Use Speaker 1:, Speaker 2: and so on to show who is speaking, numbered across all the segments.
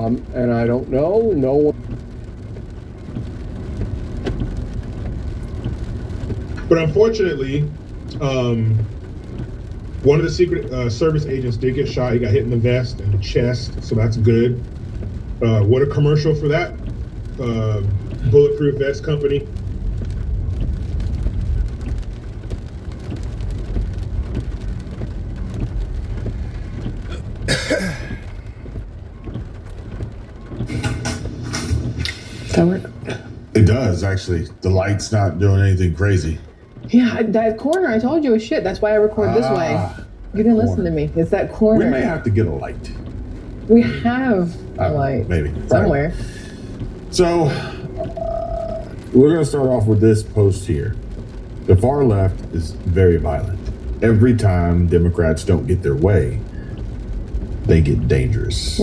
Speaker 1: And I don't know, no one.
Speaker 2: But unfortunately, one of the Secret Service agents did get shot. He got hit in the vest and the chest, so that's good. What a commercial for that bulletproof vest company.
Speaker 1: Does that work?
Speaker 3: It does, actually. The light's not doing anything crazy.
Speaker 1: Yeah, that corner I told you was shit. That's why I record this way. You didn't listen to me. It's that corner.
Speaker 3: We may have to get a light.
Speaker 1: We have a light.
Speaker 3: Maybe.
Speaker 1: Somewhere.
Speaker 3: Right. So, we're going to start off with this post here. The far left is very violent. Every time Democrats don't get their way, they get dangerous.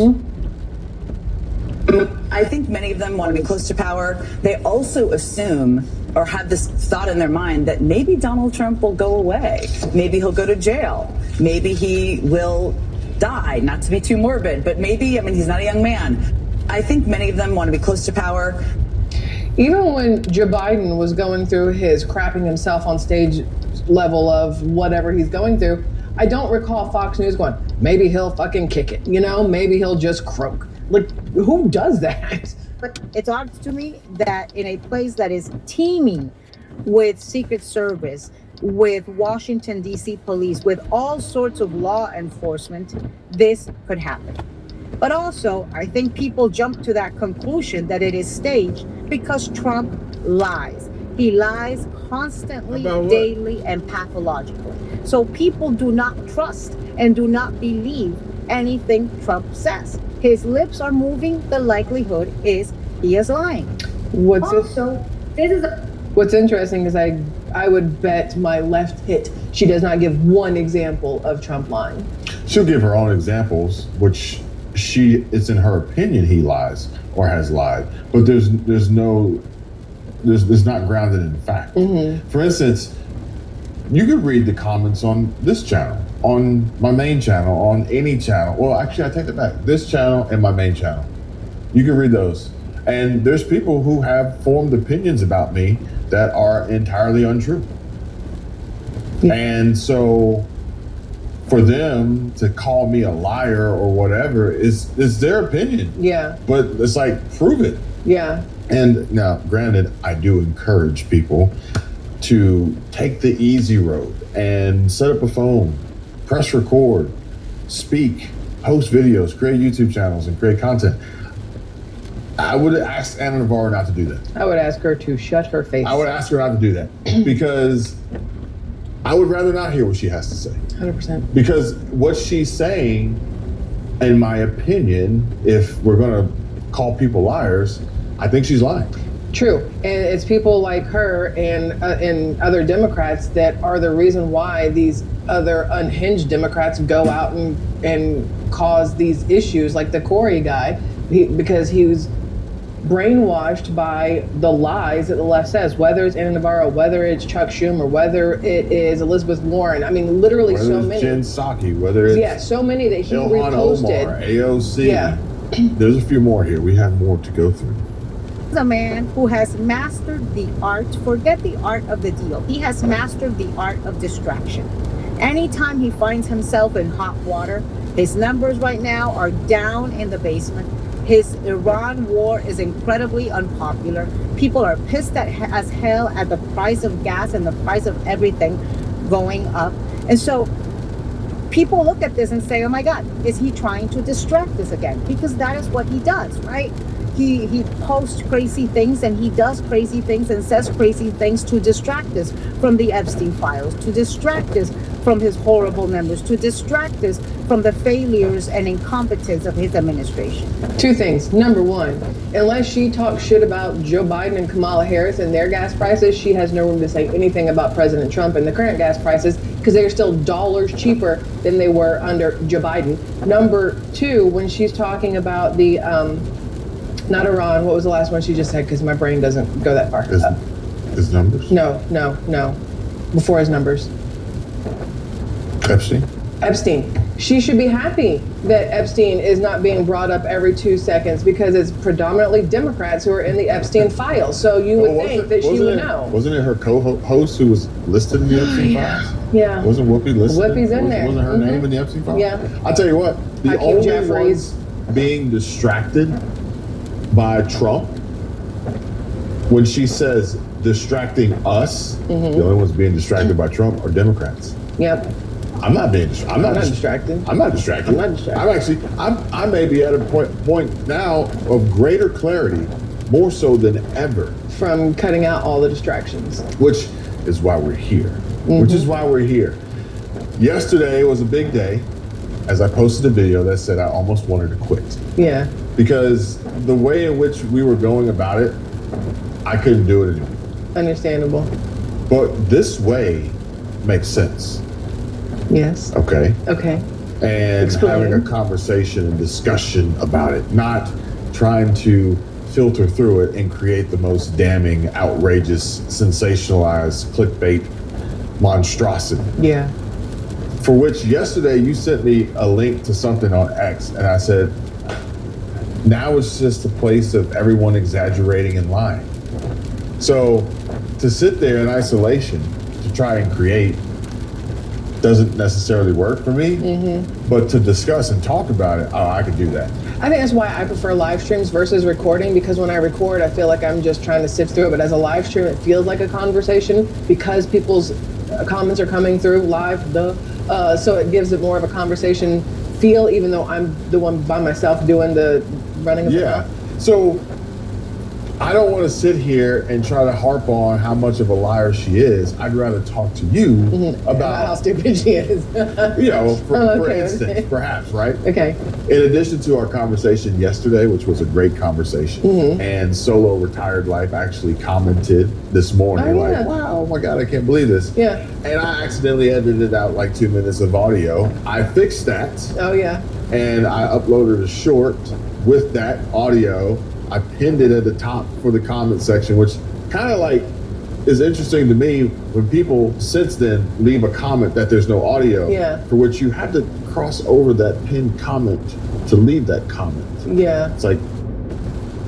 Speaker 4: I think many of them want to be close to power. They also assume or have this thought in their mind that maybe Donald Trump will go away. Maybe he'll go to jail. Maybe he will die, not to be too morbid, but maybe, I mean, he's not a young man. I think many of them want to be close to power.
Speaker 1: Even when Joe Biden was going through his crapping himself on stage level of whatever he's going through, I don't recall Fox News going, maybe he'll fucking kick it, you know, maybe he'll just croak. Like, who does that?
Speaker 5: But it's odd to me that in a place that is teeming with Secret Service, with Washington, D.C. police, with all sorts of law enforcement, this could happen. But also, I think people jump to that conclusion that it is staged because Trump lies. He lies constantly, daily, and pathologically. So people do not trust and do not believe anything Trump says. His lips are moving. The likelihood is he is lying.
Speaker 1: What's interesting is I would bet my left hit she does not give one example of Trump lying.
Speaker 3: She'll give her own examples, which it's in her opinion he lies or has lied, but there's not grounded in fact. Mm-hmm. For instance, you could read the comments on this channel, on my main channel, on any channel. Well, actually, I take it back. This channel and my main channel. You can read those. And there's people who have formed opinions about me that are entirely untrue. Yeah. And so for them to call me a liar or whatever is their opinion.
Speaker 1: Yeah.
Speaker 3: But it's like, prove it.
Speaker 1: Yeah.
Speaker 3: And now, granted, I do encourage people to take the easy road and set up a phone, press record, speak, post videos, create YouTube channels, and create content. I would ask Ana Navarro not to do that.
Speaker 1: I would ask her to shut her face.
Speaker 3: I would ask her not to do that because I would rather not hear what she has to say.
Speaker 1: 100%.
Speaker 3: Because what she's saying, in my opinion, if we're going to call people liars, I think she's lying.
Speaker 1: True. And it's people like her and other Democrats that are the reason why these other unhinged Democrats go out and cause these issues, like the Corey guy, because he was brainwashed by the lies that the left says, whether it's Ana Navarro, whether it's Chuck Schumer, whether it is Elizabeth Warren. I mean, literally
Speaker 3: whether
Speaker 1: so
Speaker 3: it's
Speaker 1: many.
Speaker 3: Jen Psaki, whether it's
Speaker 1: so many that he
Speaker 3: Ilhan
Speaker 1: reposted.
Speaker 3: Omar, AOC.
Speaker 1: Yeah.
Speaker 3: There's a few more here. We have more to go through.
Speaker 5: He's a man who has mastered the art, forget the art of the deal. He has mastered the art of distraction. Anytime he finds himself in hot water, his numbers right now are down in the basement. His Iran war is incredibly unpopular. People are pissed as hell at the price of gas and the price of everything going up. And so people look at this and say, oh my God, is he trying to distract us again? Because that is what he does, right? He posts crazy things and he does crazy things and says crazy things to distract us from the Epstein files, to distract us from his horrible numbers, to distract us from the failures and incompetence of his administration.
Speaker 1: Two things. Number one, unless she talks shit about Joe Biden and Kamala Harris and their gas prices, she has no room to say anything about President Trump and the current gas prices because they're still dollars cheaper than they were under Joe Biden. Number two, when she's talking about the, not Iran, what was the last one she just said? Because my brain doesn't go that far.
Speaker 3: His numbers?
Speaker 1: No. Before his numbers.
Speaker 3: Epstein?
Speaker 1: Epstein. she should be happy that Epstein is not being brought up every 2 seconds because it's predominantly Democrats who are in the Epstein files. So you would think that she would know.
Speaker 3: Wasn't it her co-host who was listed in the Epstein files?
Speaker 1: Yeah.
Speaker 3: Wasn't Whoopi listed?
Speaker 1: Whoopi's in there.
Speaker 3: Wasn't her name in the Epstein files?
Speaker 1: Yeah.
Speaker 3: I'll tell you what, the
Speaker 1: Hakeem
Speaker 3: only
Speaker 1: Jeffries.
Speaker 3: ones being distracted by Trump, when she says distracting us, the only ones being distracted by Trump are Democrats.
Speaker 1: Yep.
Speaker 3: I'm not being. I'm not
Speaker 1: distracted.
Speaker 3: I'm not distracted.
Speaker 1: I'm not distracted.
Speaker 3: I'm actually. I may be at a point now of greater clarity, more so than ever,
Speaker 1: From cutting out all the distractions.
Speaker 3: which is why we're here. Which is why we're here. Yesterday was a big day, as I posted a video that said I almost wanted to quit
Speaker 1: Yeah.
Speaker 3: because the way in which we were going about it, I couldn't do it anymore.
Speaker 1: Understandable.
Speaker 3: But this way makes sense.
Speaker 1: Yes.
Speaker 3: Okay.
Speaker 1: Okay.
Speaker 3: And
Speaker 1: Explain.
Speaker 3: having a conversation and discussion about it, not trying to filter through it and create the most damning, outrageous, sensationalized clickbait monstrosity.
Speaker 1: Yeah.
Speaker 3: For which yesterday you sent me a link to something on X, and I said, now it's just a place of everyone exaggerating and lying. So to sit there in isolation to try and create doesn't necessarily work for me, but to discuss and talk about it, I could do that.
Speaker 1: I think that's why I prefer live streams versus recording, because when I record, I feel like I'm just trying to sift through it. But as a live stream, it feels like a conversation because people's comments are coming through live. So it gives it more of a conversation feel, even though I'm the one by myself doing the running of the
Speaker 3: Yeah.
Speaker 1: mouth.
Speaker 3: So I don't want to sit here and try to harp on how much of a liar she is. I'd rather talk to you
Speaker 1: About how
Speaker 3: about,
Speaker 1: stupid she is.
Speaker 3: for
Speaker 1: Okay,
Speaker 3: instance,
Speaker 1: okay.
Speaker 3: perhaps, right?
Speaker 1: Okay.
Speaker 3: In addition to our conversation yesterday, which was a great conversation, and Solo Retired Life actually commented this morning,
Speaker 1: Oh, yeah.
Speaker 3: like, wow, oh my God, I can't believe this.
Speaker 1: Yeah.
Speaker 3: And I accidentally edited out like 2 minutes of audio. I fixed that
Speaker 1: Oh yeah.
Speaker 3: and I uploaded a short with that audio. I pinned it at the top for the comment section, which kind of like is interesting to me when people since then leave a comment that there's no audio,
Speaker 1: Yeah.
Speaker 3: for which you had to cross over that pinned comment to leave that comment.
Speaker 1: Yeah.
Speaker 3: It's like,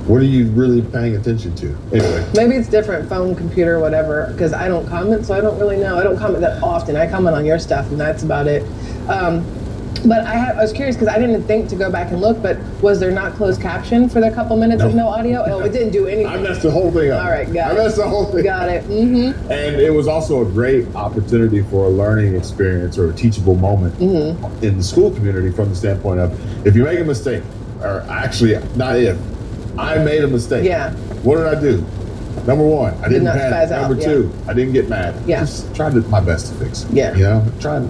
Speaker 3: what are you really paying attention to? Anyway,
Speaker 1: Maybe it's different, phone, computer, whatever, because I don't comment, so I don't really know. I don't comment that often. I comment on your stuff, and that's about it. But I was curious because I didn't think to go back and look, but was there not closed caption for the couple minutes of no audio? Oh, it didn't do anything.
Speaker 3: I messed the whole thing up.
Speaker 1: All right, got it.
Speaker 3: I messed the whole thing
Speaker 1: Got
Speaker 3: up.
Speaker 1: it. Mm-hmm.
Speaker 3: And it was also a great opportunity for a learning experience or a teachable moment
Speaker 1: Mm-hmm.
Speaker 3: in the school community from the standpoint of if you make a mistake, or actually, not if, I made a mistake.
Speaker 1: Yeah.
Speaker 3: What did I do? Number one, I didn't
Speaker 1: not
Speaker 3: panic.
Speaker 1: spaz out,
Speaker 3: Number
Speaker 1: yeah.
Speaker 3: two, I didn't get mad.
Speaker 1: Yeah.
Speaker 3: Just tried my best to fix it.
Speaker 1: Yeah.
Speaker 3: You know, tried.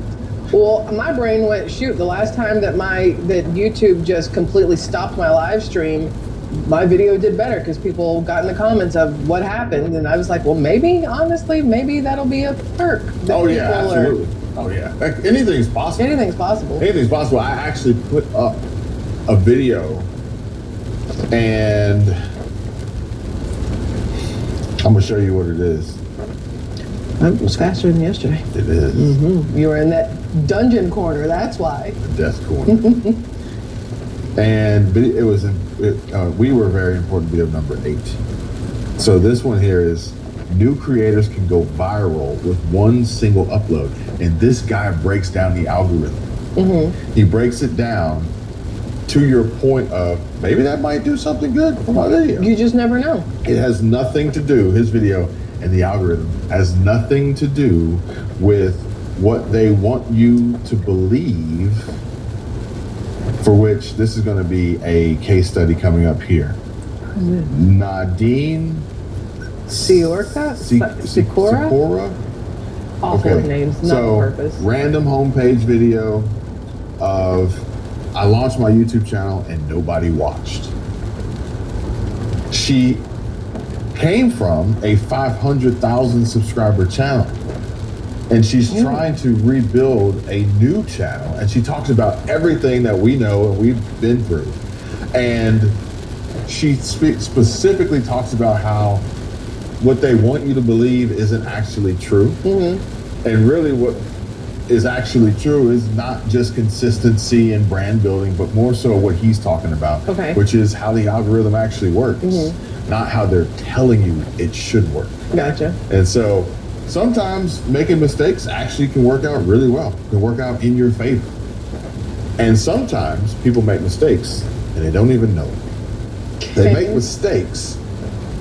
Speaker 1: Well, my brain went, shoot, the last time that YouTube just completely stopped my live stream, my video did better because people got in the comments of what happened, and I was like, well, honestly, maybe that'll be a perk. that
Speaker 3: Oh yeah,
Speaker 1: people are-
Speaker 3: absolutely. Oh yeah, like, anything's possible.
Speaker 1: Anything's possible.
Speaker 3: Anything's possible. I actually put up a video, and I'm gonna show you what it is.
Speaker 1: It was faster than yesterday.
Speaker 3: It is
Speaker 1: You were in that dungeon corner, that's why.
Speaker 3: the death corner, and it was. We were very important video number 8. So this one here is new creators can go viral with one single upload, and this guy breaks down the algorithm. He breaks it down to your point of maybe that might do something good for my video.
Speaker 1: You just never know.
Speaker 3: It has nothing to do, his video and the algorithm has nothing to do with what they want you to believe, for which this is going to be a case study coming up here. Nadine
Speaker 1: Siorka? Sikora?
Speaker 3: Sikora?
Speaker 1: Awful names, not
Speaker 3: so,
Speaker 1: on purpose.
Speaker 3: random homepage video of I launched my YouTube channel and nobody watched. She came from a 500,000 subscriber channel, and she's trying to rebuild a new channel, and she talks about everything that we know and we've been through, and she specifically talks about how what they want you to believe isn't actually true, and really what is actually true is not just consistency and brand building, but more so what he's talking about,
Speaker 1: Okay.
Speaker 3: which is how the algorithm actually works, not how they're telling you it should work.
Speaker 1: Gotcha.
Speaker 3: And so sometimes making mistakes actually can work out really well, can work out in your favor. And sometimes people make mistakes and they don't even know it. They make mistakes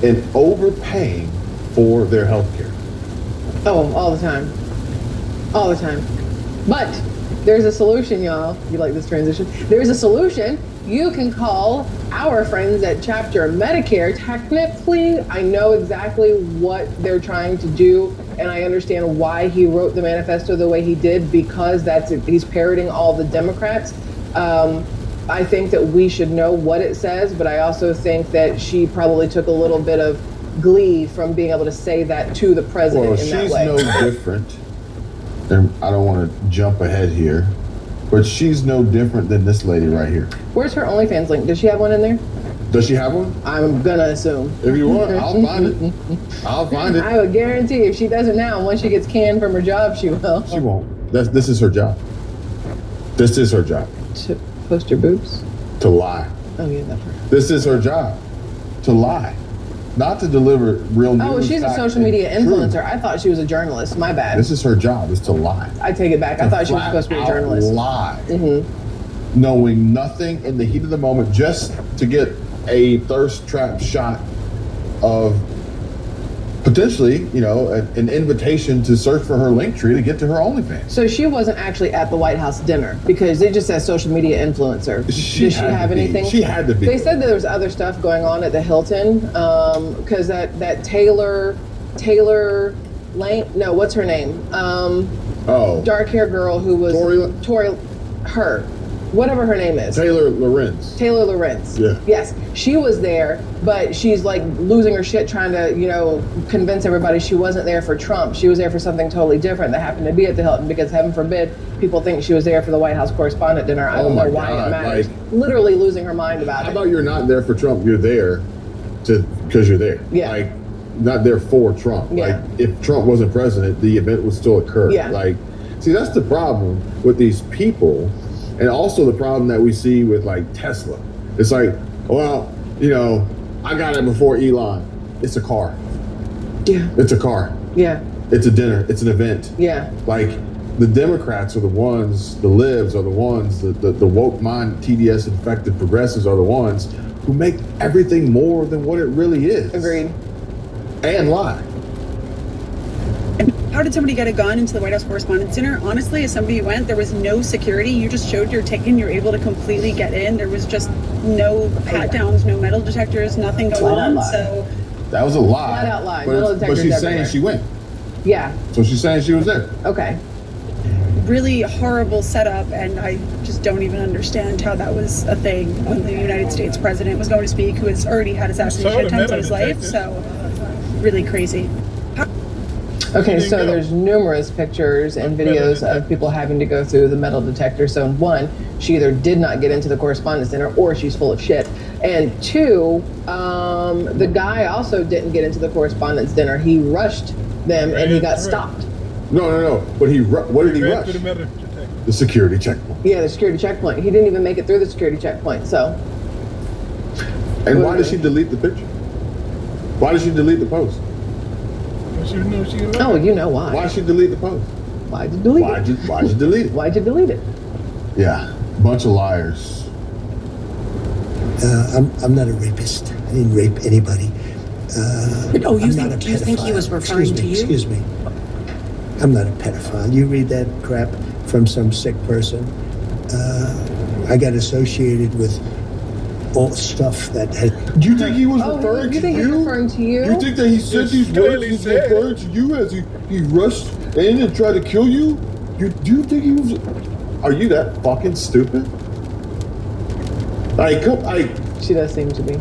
Speaker 3: in overpaying for their health care.
Speaker 1: Oh, all the time. All the time. But there's a solution, y'all. You like this transition? There's a solution. You can call our friends at Chapter Medicare. Technically, I know exactly what they're trying to do, and I understand why he wrote the manifesto the way he did, because he's parroting all the Democrats. I think that we should know what it says, but I also think that she probably took a little bit of glee from being able to say that to the president
Speaker 3: Well,
Speaker 1: in that
Speaker 3: she's
Speaker 1: way.
Speaker 3: no different. And I don't want to jump ahead here, but she's no different than this lady right here.
Speaker 1: Where's her OnlyFans link? Does she have one in there?
Speaker 3: Does she have one?
Speaker 1: I'm gonna assume.
Speaker 3: If you want, I'll find it. I'll find it.
Speaker 1: I would guarantee if she doesn't now, once she gets canned from her job, she will.
Speaker 3: She won't. This is her job. This is her job.
Speaker 1: To post her boobs?
Speaker 3: To lie.
Speaker 1: Oh yeah, that's her.
Speaker 3: This is her job. To lie. Not to deliver real news.
Speaker 1: Oh, she's a
Speaker 3: facts,
Speaker 1: social media
Speaker 3: and truth.
Speaker 1: influencer. I thought she was a journalist. My bad.
Speaker 3: This is her job, is to lie.
Speaker 1: I take it back. I thought she was supposed to be a journalist.
Speaker 3: Lie. Knowing nothing in the heat of the moment, just to get a thirst trap shot of potentially, an invitation to search for her link tree to get to her OnlyFans.
Speaker 1: So she wasn't actually at the White House dinner because it just says social media influencer. Did she
Speaker 3: had to
Speaker 1: have
Speaker 3: be.
Speaker 1: anything?
Speaker 3: She had to be.
Speaker 1: They said that there was other stuff going on at the Hilton because that Taylor Lane. No, what's her name? Dark hair girl who was whatever her name is.
Speaker 3: Taylor Lorenz.
Speaker 1: Taylor Lorenz.
Speaker 3: Yeah.
Speaker 1: Yes, she was there, but she's like losing her shit trying to, convince everybody she wasn't there for Trump. She was there for something totally different that happened to be at the Hilton because heaven forbid people think she was there for the White House correspondent dinner. I don't know why it matters. Literally losing her mind about
Speaker 3: How
Speaker 1: it.
Speaker 3: about you're not there for Trump? You're there because you're there.
Speaker 1: Yeah.
Speaker 3: Not there for Trump.
Speaker 1: Yeah.
Speaker 3: If Trump wasn't president, the event would still occur.
Speaker 1: Yeah.
Speaker 3: See, that's the problem with these people. And also the problem that we see with Tesla. It's like, well, I got it before Elon. It's a car.
Speaker 1: Yeah.
Speaker 3: It's a car.
Speaker 1: Yeah.
Speaker 3: It's a dinner. It's an event.
Speaker 1: Yeah.
Speaker 3: The Democrats are the ones, the libs are the ones, the woke mind, TDS infected progressives are the ones who make everything more than what it really is.
Speaker 1: Agreed.
Speaker 3: And lie.
Speaker 6: How did somebody get a gun into the White House Correspondents' Dinner? Honestly, as somebody who went, there was no security. You just showed your ticket and you're able to completely get in. There was just no pat downs, no metal detectors, nothing going on. So
Speaker 3: That was a lie.
Speaker 1: Flat out lie.
Speaker 3: But,
Speaker 1: Metal
Speaker 3: but
Speaker 1: detectors
Speaker 3: she's
Speaker 1: everywhere.
Speaker 3: saying she went.
Speaker 1: Yeah.
Speaker 3: So she's saying she was there.
Speaker 1: Okay.
Speaker 6: really horrible setup, and I just don't even understand how that was a thing when the United States president was going to speak, who has already had assassination attempts on his life. So really crazy.
Speaker 1: Okay, so there's numerous pictures and videos of people having to go through the metal detector. So one, she either did not get into the correspondence center or she's full of shit. And two, the guy also didn't get into the correspondence dinner. He rushed them and he got stopped.
Speaker 3: No. But what did he rush? The security checkpoint.
Speaker 1: Yeah, the security checkpoint. He didn't even make it through the security checkpoint. So.
Speaker 3: And why did she delete the picture? Why did she delete the post?
Speaker 1: Oh, you know why.
Speaker 3: Why'd she delete the post?
Speaker 1: Why'd you delete it?
Speaker 3: Why'd you delete it?
Speaker 1: Why'd you delete it?
Speaker 3: Yeah, bunch of liars.
Speaker 7: I'm not a rapist. I didn't rape anybody.
Speaker 8: Do you
Speaker 7: I'm
Speaker 8: think he was referring to you?
Speaker 7: Excuse me. I'm not a pedophile. You read that crap from some sick person. I got associated with all stuff that had.
Speaker 3: Do you think he was
Speaker 1: Oh,
Speaker 3: referring
Speaker 1: you
Speaker 3: to
Speaker 1: think
Speaker 3: you?
Speaker 1: he's referring to you?
Speaker 3: You think that he said these words? He's referring to you as he rushed in and tried to kill you? Do you think he was? Are you that fucking stupid?
Speaker 1: She does seem to be.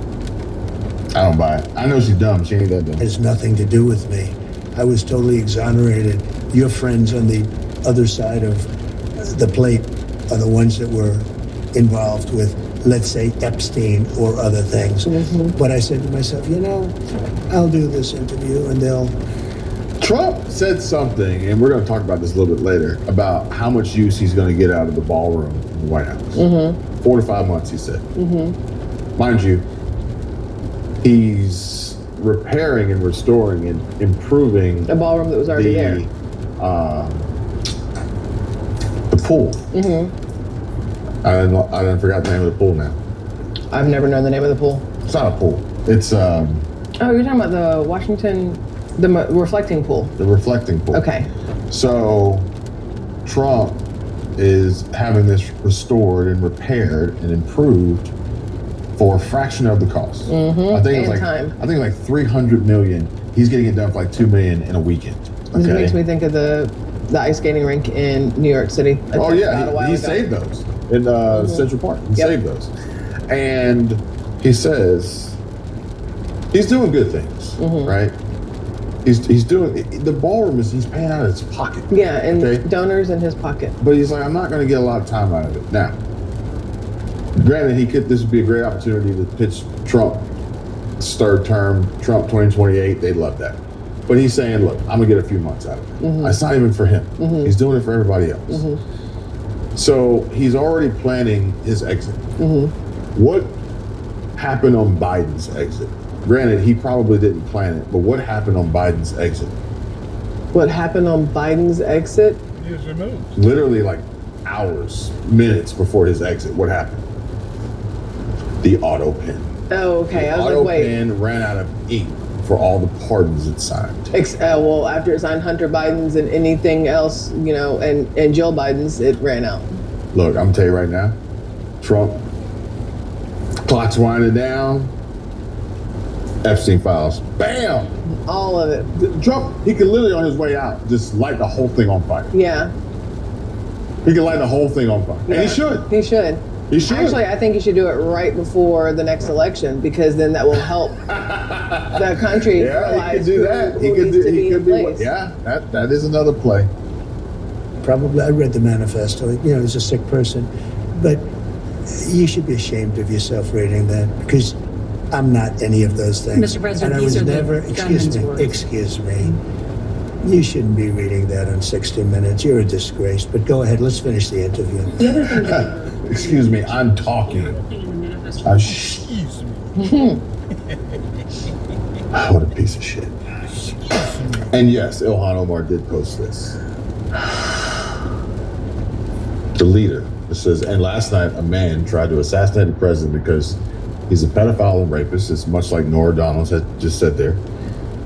Speaker 3: I don't buy it. I know she's dumb. She ain't that dumb.
Speaker 7: Has nothing to do with me. I was totally exonerated. Your friends on the other side of the plate are the ones that were involved with, let's say, Epstein or other things. But I said to myself, I'll do this interview and they'll
Speaker 3: Trump said something, and we're going to talk about this a little bit later, about how much use he's going to get out of the ballroom in the White House. 4 to 5 months, he said. Mind you, he's repairing and restoring and improving
Speaker 1: A ballroom that was already there.
Speaker 3: The pool. I didn't forgot the name of the pool now.
Speaker 1: I've never known the name of the pool.
Speaker 3: It's not a pool. It's
Speaker 1: Oh, you're talking about the Washington, reflecting pool.
Speaker 3: the reflecting pool.
Speaker 1: Okay.
Speaker 3: So Trump is having this restored and repaired and improved for a fraction of the cost. I think it's
Speaker 1: And
Speaker 3: like
Speaker 1: time.
Speaker 3: I think like 300 million. He's getting it done for like 2 million in a weekend.
Speaker 1: This
Speaker 3: Okay.
Speaker 1: makes me think of the ice skating rink in New York City. I
Speaker 3: Oh
Speaker 1: talked about a
Speaker 3: yeah,
Speaker 1: while
Speaker 3: he
Speaker 1: ago.
Speaker 3: saved those in Central Park. He
Speaker 1: Yep.
Speaker 3: saved those, and he says he's doing good things, right? He's doing the ballroom is he's paying out of his pocket.
Speaker 1: Yeah, and
Speaker 3: Okay.
Speaker 1: donors in his pocket.
Speaker 3: But he's like, I'm not going to get a lot of time out of it. Now, granted, this would be a great opportunity to pitch Trump's third term, Trump 2028. They'd love that. But he's saying, look, I'm going to get a few months out of it. It's not even for him. He's doing it for everybody else. So he's already planning his exit. What happened on Biden's exit? Granted, he probably didn't plan it, but what happened on Biden's exit?
Speaker 1: What happened on Biden's exit?
Speaker 9: He was removed.
Speaker 3: Literally like hours, minutes before his exit, what happened? The auto pen.
Speaker 1: Oh, okay.
Speaker 3: The
Speaker 1: I was
Speaker 3: auto
Speaker 1: like, wait.
Speaker 3: pen ran out of ink for all the pardons it signed.
Speaker 1: Well, after it signed Hunter Biden's and anything else, and Jill Biden's, it ran out.
Speaker 3: Look, I'm gonna tell you right now, Trump, clock's winding down. Epstein files, bam!
Speaker 1: All of it.
Speaker 3: Trump, he could literally on his way out just light the whole thing on fire.
Speaker 1: Yeah.
Speaker 3: He could light the whole thing on fire, and
Speaker 1: Yeah.
Speaker 3: he should.
Speaker 1: He should.
Speaker 3: He should.
Speaker 1: Actually, I think he should do it right before the next election because then that will help the country
Speaker 3: Yeah, he
Speaker 1: realize
Speaker 3: could do that.
Speaker 1: who
Speaker 3: He could
Speaker 1: needs
Speaker 3: do.
Speaker 1: to be
Speaker 3: He
Speaker 1: in
Speaker 3: could be.
Speaker 1: place.
Speaker 3: Yeah, that is another play.
Speaker 7: Probably, I read the manifesto. He's a sick person, but you should be ashamed of yourself reading that because I'm not any of those things.
Speaker 8: Mr. President,
Speaker 7: and I
Speaker 8: these
Speaker 7: was
Speaker 8: are the
Speaker 7: never.
Speaker 8: gunman's words.
Speaker 7: Excuse me. You shouldn't be reading that on 60 Minutes. You're a disgrace. But go ahead. Let's finish the interview.
Speaker 8: The other thing that
Speaker 3: Excuse me, I'm talking.
Speaker 8: thing in the manifesto.
Speaker 9: Excuse me.
Speaker 3: What a piece of shit. And yes, Ilhan Omar did post this. The leader. It says, and last night a man tried to assassinate the president because he's a pedophile and rapist. It's much like Nora Donald had just said there.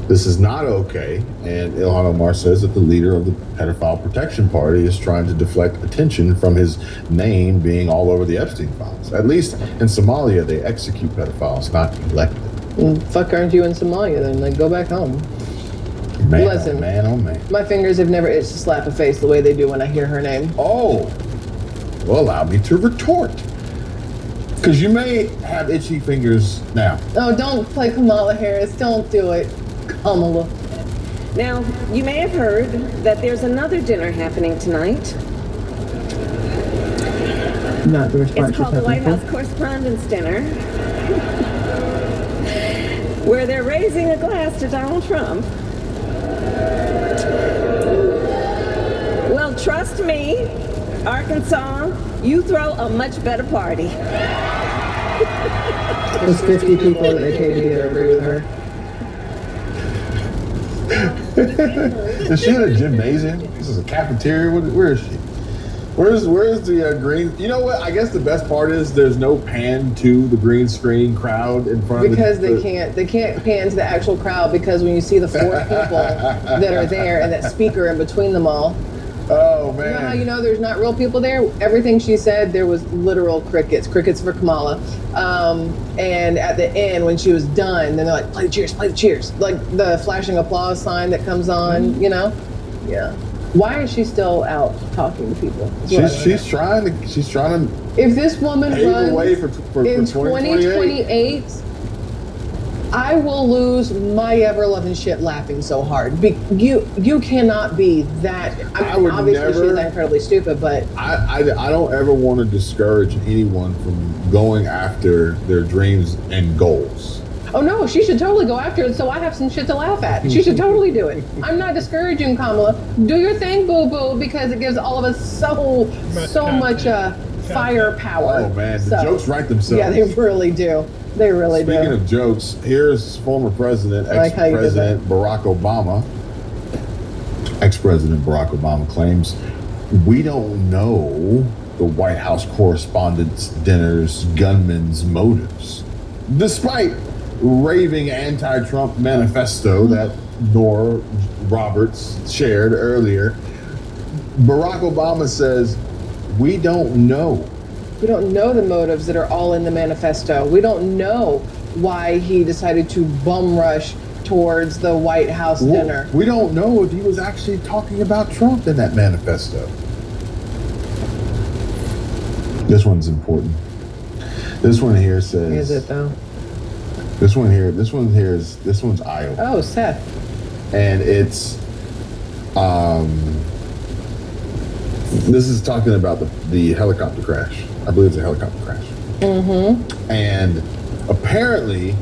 Speaker 3: This is not okay. And Ilhan Omar says that the leader of the pedophile protection party is trying to deflect attention from his name being all over the Epstein files. At least in Somalia, they execute pedophiles, not elect them.
Speaker 1: Fuck, aren't you in Somalia then? Like, go back home.
Speaker 3: Man,
Speaker 1: Listen.
Speaker 3: oh man, oh man.
Speaker 1: My fingers have never itched to slap a face the way they do when I hear her name.
Speaker 3: Oh, well, allow me to retort. Because you may have itchy fingers now.
Speaker 1: Oh, don't play Kamala Harris. Don't do it. Kamala.
Speaker 10: Now, you may have heard that there's another dinner happening tonight.
Speaker 1: Not the response.
Speaker 10: It's called the White House Correspondents' Dinner, where they're raising a glass to Donald Trump. Well, trust me, Arkansas, you throw a much better party.
Speaker 1: There's 50 people that they paid to get over with her.
Speaker 3: Is she in a gymnasium? This is a cafeteria? Where is she? Where's the green? You know what? I guess the best part is there's no pan to the green screen crowd in front
Speaker 1: Because
Speaker 3: of the...
Speaker 1: they can't pan to the actual crowd because when you see the 4 people that are there and that speaker in between them all,
Speaker 3: Oh,
Speaker 1: you know how
Speaker 3: man.
Speaker 1: you know there's not real people there? Everything she said, there was literal crickets for Kamala. And at the end, when she was done, then they're like, play the cheers. Like the flashing applause sign that comes on, you know? Yeah. Why is she still out talking to people? Is what I wanna
Speaker 3: She's trying to
Speaker 1: know. If this woman
Speaker 3: pave the way
Speaker 1: runs
Speaker 3: for
Speaker 1: in
Speaker 3: 2028.
Speaker 1: 2028, I will lose my ever loving shit laughing so hard. You cannot be that.
Speaker 3: I would
Speaker 1: obviously
Speaker 3: never-
Speaker 1: she's incredibly stupid, but
Speaker 3: I don't ever want to discourage anyone from going after their dreams and goals.
Speaker 1: Oh no, she should totally go after it so I have some shit to laugh at. She should totally do it. I'm not discouraging Kamala. Do your thing, boo boo, because it gives all of us so much firepower.
Speaker 3: Oh man, the
Speaker 1: So,
Speaker 3: jokes write themselves.
Speaker 1: Yeah, they really do. They really
Speaker 3: Speaking
Speaker 1: do.
Speaker 3: of jokes, here's former president,
Speaker 1: I like how you did
Speaker 3: ex-president Barack Obama. Ex-president Barack Obama claims we don't know the White House Correspondents' Dinner's gunman's motives, despite raving anti-Trump manifesto that Nora Roberts shared earlier. Barack Obama says we don't know.
Speaker 1: We don't know the motives that are all in the manifesto. We don't know why he decided to bum rush towards the White House dinner.
Speaker 3: We don't know if he was actually talking about Trump in that manifesto. This one's important. This one here says.
Speaker 1: Is it though?
Speaker 3: This one's eye-opening.
Speaker 1: Oh, Seth.
Speaker 3: And it's this is talking about the helicopter crash. I believe it's a helicopter crash.
Speaker 1: Mm-hmm.
Speaker 3: And apparently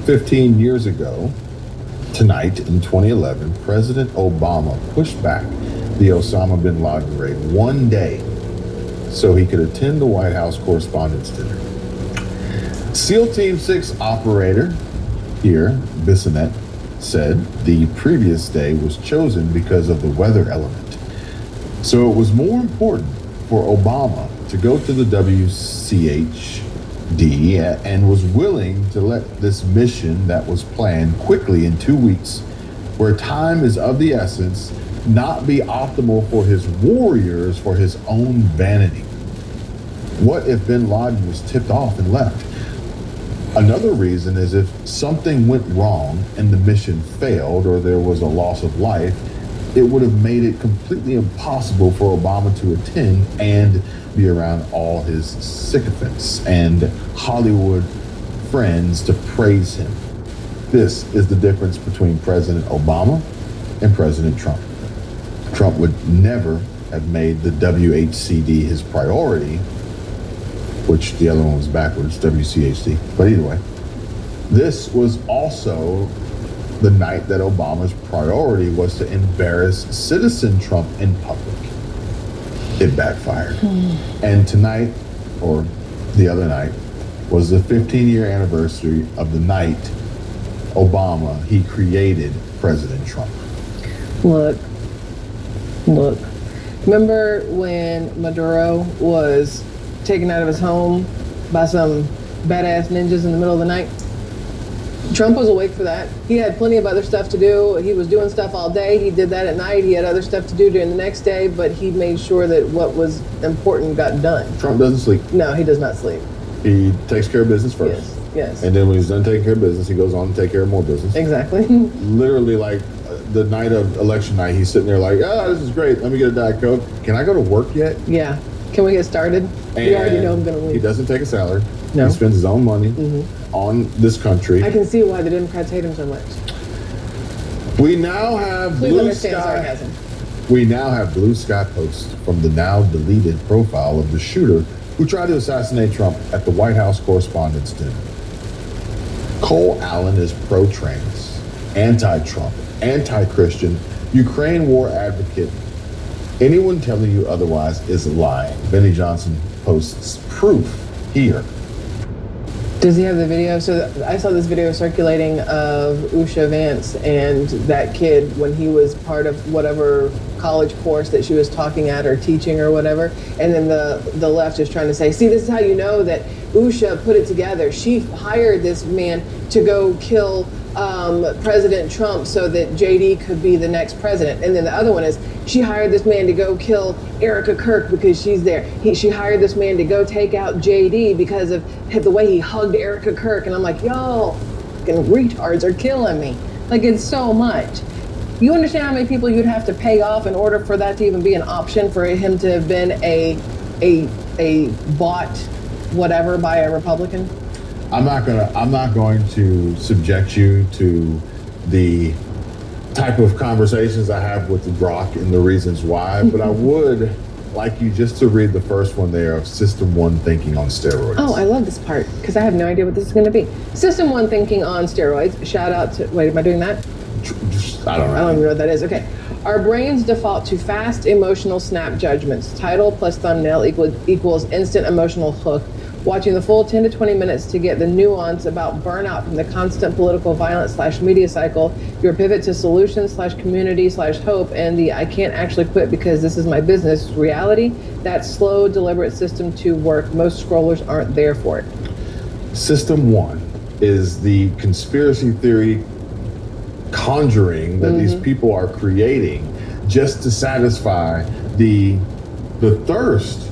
Speaker 3: 15 years ago tonight in 2011, President Obama pushed back the Osama bin Laden raid one day so he could attend the White House Correspondents' Dinner. SEAL Team 6 operator here, Bissonnette, said the previous day was chosen because of the weather element. So it was more important for Obama to go to the WCHD and was willing to let this mission that was planned quickly in 2 weeks, where time is of the essence, not be optimal for his warriors for his own vanity. What if bin Laden was tipped off and left? Another reason is if something went wrong and the mission failed or there was a loss of life, it would have made it completely impossible for Obama to attend and be around all his sycophants and Hollywood friends to praise him. This is the difference between President Obama and President Trump. Trump would never have made the WHCD his priority, which the other one was backwards, WCHD. But either way, this was also the night that Obama's priority was to embarrass citizen Trump in public. It backfired. And tonight, or the other night, was the 15-year anniversary of the night Obama, he created President Trump.
Speaker 1: Look. Remember when Maduro was taken out of his home by some badass ninjas in the middle of the night? Trump was awake for that. He had plenty of other stuff to do. He was doing stuff all day. He did that at night. He had other stuff to do during the next day, but he made sure that what was important got done.
Speaker 3: Trump doesn't sleep.
Speaker 1: No, he does not sleep.
Speaker 3: He takes care of business first.
Speaker 1: Yes.
Speaker 3: And then when he's done taking care of business, he goes on to take care of more business.
Speaker 1: Exactly.
Speaker 3: Literally, like the night of election night, he's sitting there like, oh, this is great. Let me get a Diet Coke. Can I go to work yet?
Speaker 1: Yeah. Can we get started? We already know I'm going to leave.
Speaker 3: He doesn't take a salary.
Speaker 1: No.
Speaker 3: He spends his own money on this country.
Speaker 1: I can see why the Democrats hate him so much.
Speaker 3: We now have
Speaker 1: Please
Speaker 3: blue
Speaker 1: understand
Speaker 3: sky.
Speaker 1: sarcasm.
Speaker 3: We now have blue sky posts from the now deleted profile of the shooter who tried to assassinate Trump at the White House Correspondents' Dinner. Cole Allen is pro-trans, anti-Trump, anti-Christian, Ukraine war advocate. Anyone telling you otherwise is lying. Benny Johnson posts proof here.
Speaker 1: Does he have the video? So I saw this video circulating of Usha Vance and that kid when he was part of whatever college course that she was talking at or teaching or whatever. And then the left is trying to say, see, this is how you know that Usha put it together. She hired this man to go kill President Trump so that JD could be the next president. And then the other one is she hired this man to go kill Erica Kirk because she's there. She hired this man to go take out JD because of the way he hugged Erica Kirk. And I'm like, y'all fucking retards are killing me. Like, it's so much. You understand how many people you'd have to pay off in order for that to even be an option for him to have been a bought whatever by a Republican?
Speaker 3: I'm not going to subject you to the type of conversations I have with the Grok and the reasons why, but I would like you just to read the first one there of System 1 thinking on steroids.
Speaker 1: Oh, I love this part because I have no idea what this is going to be. System 1 thinking on steroids. Shout out to, wait, am I doing that?
Speaker 3: I don't know.
Speaker 1: I don't even know what that is. Okay. Our brains default to fast emotional snap judgments. Title plus thumbnail equals instant emotional hook. Watching the full 10 to 20 minutes to get the nuance about burnout from the constant political violence / media cycle, your pivot to solutions / community / hope, and the I can't actually quit because this is my business reality. That slow, deliberate system to work. Most scrollers aren't there for it.
Speaker 3: System 1 is the conspiracy theory conjuring that these people are creating just to satisfy the thirst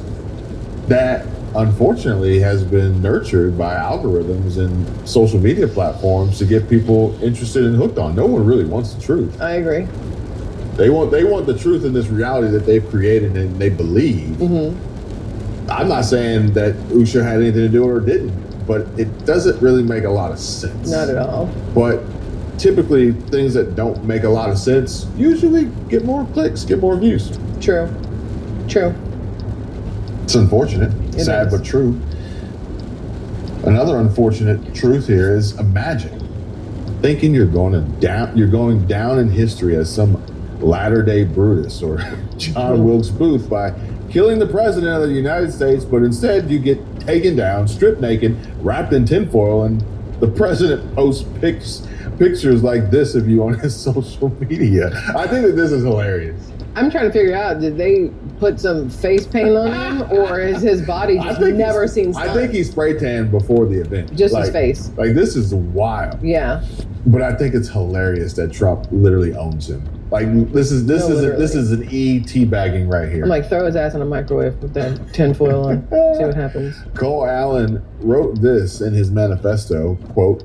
Speaker 3: that unfortunately has been nurtured by algorithms and social media platforms to get people interested and hooked on. No one really wants the truth.
Speaker 1: I agree.
Speaker 3: They want the truth in this reality that they've created and they believe. I'm not saying that Usha had anything to do with it or didn't, but it doesn't really make a lot of sense.
Speaker 1: Not at all.
Speaker 3: But typically things that don't make a lot of sense usually get more clicks, get more views.
Speaker 1: True.
Speaker 3: It's unfortunate, sad but true. Another unfortunate truth here is imagine thinking you're going down in history as some latter-day Brutus or John Wilkes Booth by killing the president of the United States, but instead you get taken down, stripped naked, wrapped in tinfoil, and the president posts pictures like this of you on his social media. I think that this is hilarious.
Speaker 1: I'm trying to figure out, did they put some face paint on him, or is his body just never seen sun?
Speaker 3: I think he spray tanned before the event.
Speaker 1: Just his face.
Speaker 3: Like, this is wild.
Speaker 1: Yeah.
Speaker 3: But I think it's hilarious that Trump literally owns him. Like, this is an teabagging right here.
Speaker 1: I'm like, throw his ass in a microwave with that tinfoil on, see what happens.
Speaker 3: Cole Allen wrote this in his manifesto, quote,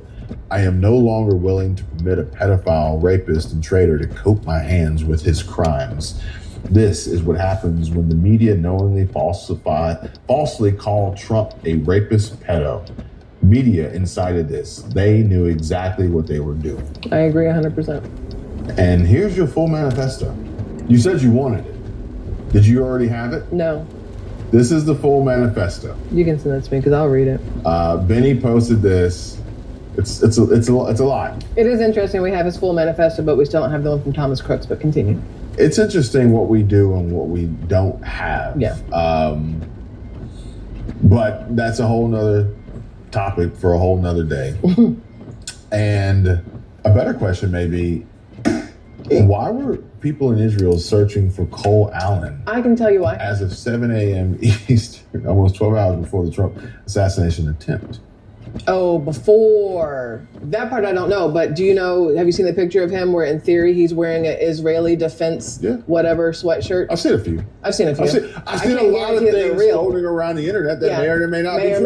Speaker 3: "I am no longer willing to permit a pedophile, rapist, and traitor to coat my hands with his crimes. This is what happens when the media knowingly falsely call Trump a rapist pedo. Media incited this. They knew exactly what they were doing."
Speaker 1: I agree 100%.
Speaker 3: And here's your full manifesto. You said you wanted it. Did you already have it?
Speaker 1: No.
Speaker 3: This is the full manifesto.
Speaker 1: You can send that to me because I'll read it.
Speaker 3: Benny posted this. It's a lot.
Speaker 1: It is interesting we have his full manifesto, but we still don't have the one from Thomas Crooks, but continue.
Speaker 3: It's interesting what we do and what we don't have.
Speaker 1: Yeah.
Speaker 3: But that's a whole nother topic for a whole nother day. And a better question may be, why were people in Israel searching for Cole Allen?
Speaker 1: I can tell you why.
Speaker 3: As of 7 a.m. Eastern, almost 12 hours before the Trump assassination attempt.
Speaker 1: Oh, before that part I don't know, but do you know, have you seen the picture of him where in theory he's wearing an Israeli defense whatever sweatshirt?
Speaker 3: I've seen a few.
Speaker 1: I've seen a
Speaker 3: lot of things floating around the internet that may or may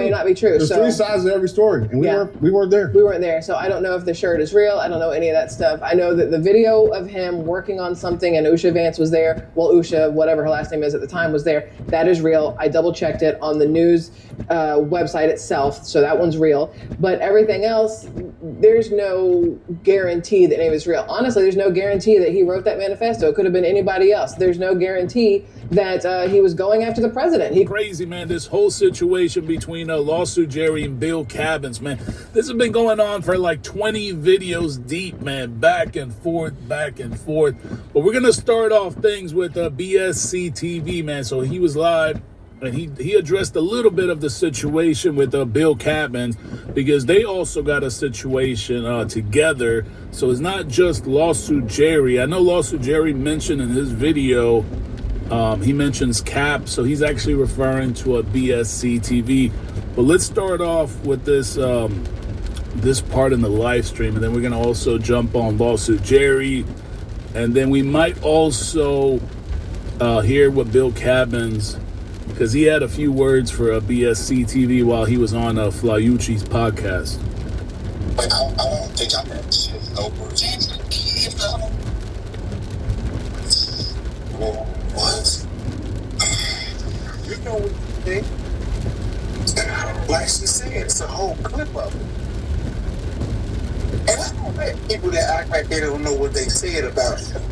Speaker 3: not be true.
Speaker 1: There's
Speaker 3: three sides to every story, and we weren't there.
Speaker 1: We weren't there, so I don't know if the shirt is real. I don't know any of that stuff. I know that the video of him working on something and Usha Vance was there. Well, Usha, whatever her last name is at the time, was there. That is real. I double checked it on the news website itself, so that one's real. But everything else, there's no guarantee that any of it's real. Honestly, there's no guarantee that he wrote that manifesto. It could have been anybody else. There's no guarantee that he was going after the president.
Speaker 9: Crazy, man. This whole situation between Lawsuit Jerry and Bill Cabbins, man. This has been going on for like 20 videos deep, man. Back and forth. But we're going to start off things with BSC TV, man. So he was live. And he addressed a little bit of the situation with Bill Cabbins because they also got a situation together. So it's not just Lawsuit Jerry. I know Lawsuit Jerry mentioned in his video, he mentions Cap. So he's actually referring to a BSC TV. But let's start off with this this part in the live stream. And then we're going to also jump on Lawsuit Jerry. And then we might also hear what Bill Cabbins, because he had a few words for a BSC TV while he was on Flyucci's podcast.
Speaker 11: But I don't think I'm going to say no words. What? You know what you think? Like she said, it's a whole clip of it. And I don't let people that act like they don't know what they said about him.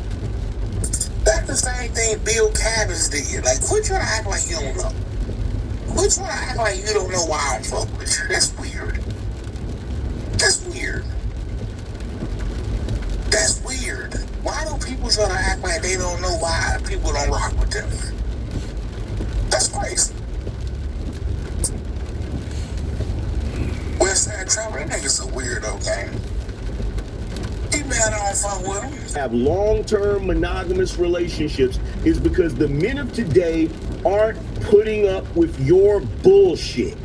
Speaker 11: That That's the same thing Bill Cabbage did. Like, quit trying to act like you don't know. Quit trying to act like you don't know why I don't fuck with you. That's weird. That's weird. That's weird. Why do people try to act like they don't know why people don't rock with them? That's crazy. West Side Trapper, that nigga's a weirdo, gang. He mad I don't fuck with him.
Speaker 12: Have long-term monogamous relationships is because the men of today aren't putting up with your bullshit.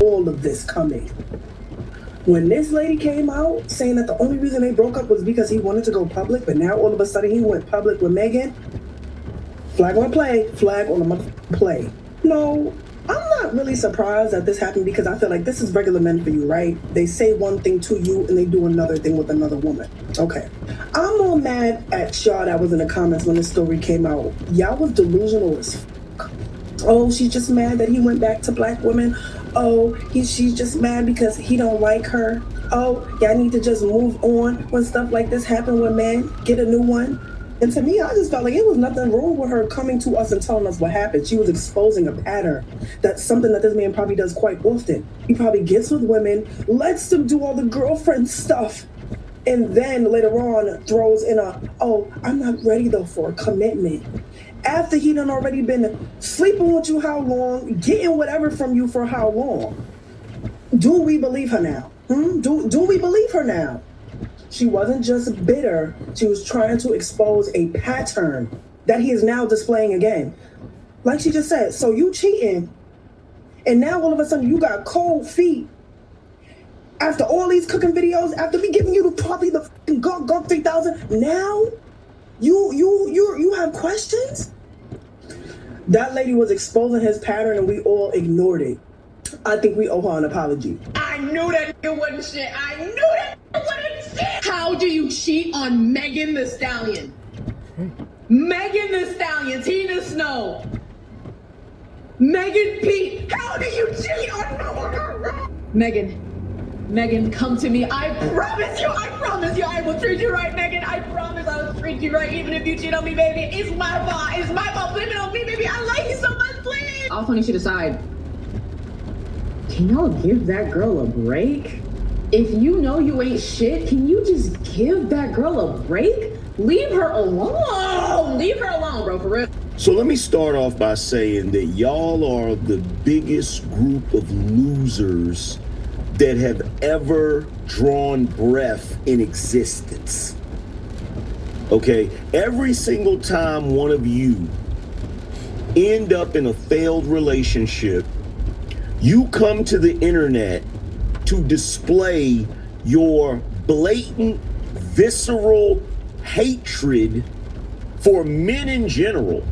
Speaker 13: All of this coming. When this lady came out saying that the only reason they broke up was because he wanted to go public, but now all of a sudden he went public with Megan, flag on play, flag on the play. No, I'm not really surprised that this happened because I feel like this is regular men for you, right? They say one thing to you and they do another thing with another woman. Okay. I'm more mad at y'all that was in the comments when this story came out. Y'all was delusional as fuck. Oh, she's just mad that he went back to black women. Oh, she's just mad because he don't like her. Oh, y'all need to just move on when stuff like this happen with men. Get a new one. And to me, I just felt like it was nothing wrong with her coming to us and telling us what happened. She was exposing a pattern. That's something that this man probably does quite often. He probably gets with women, lets them do all the girlfriend stuff, and then later on throws in oh, I'm not ready though for a commitment. After he done already been sleeping with you how long, getting whatever from you for how long. Do we believe her now? Do we believe her now? She wasn't just bitter. She was trying to expose a pattern that he is now displaying again. Like she just said, so you cheating, and now all of a sudden you got cold feet. After all these cooking videos, after me giving you probably the fucking Gawk 3000, now you have questions? That lady was exposing his pattern and we all ignored it. I think we owe her an apology.
Speaker 14: I knew that nigga wasn't shit. I knew that nigga wasn't shit. How do you cheat on Megan Thee Stallion? Megan Thee Stallion, Tina Snow, Megan Pete. How do you cheat on Megan, come to me. I promise you, I will treat you right, Megan. I promise I will treat you right, even if you cheat on me, baby. It's my fault. It's my fault. Blame it on me, baby. I like you so much, please. All funny shit aside, can y'all give that girl a break? If you know you ain't shit, can you just give that girl a break? Leave her alone. Leave her alone, bro, for real.
Speaker 12: So let me start off by saying that y'all are the biggest group of losers that have ever drawn breath in existence. Okay? Every single time one of you end up in a failed relationship, you come to the internet to display your blatant, visceral hatred for men in general.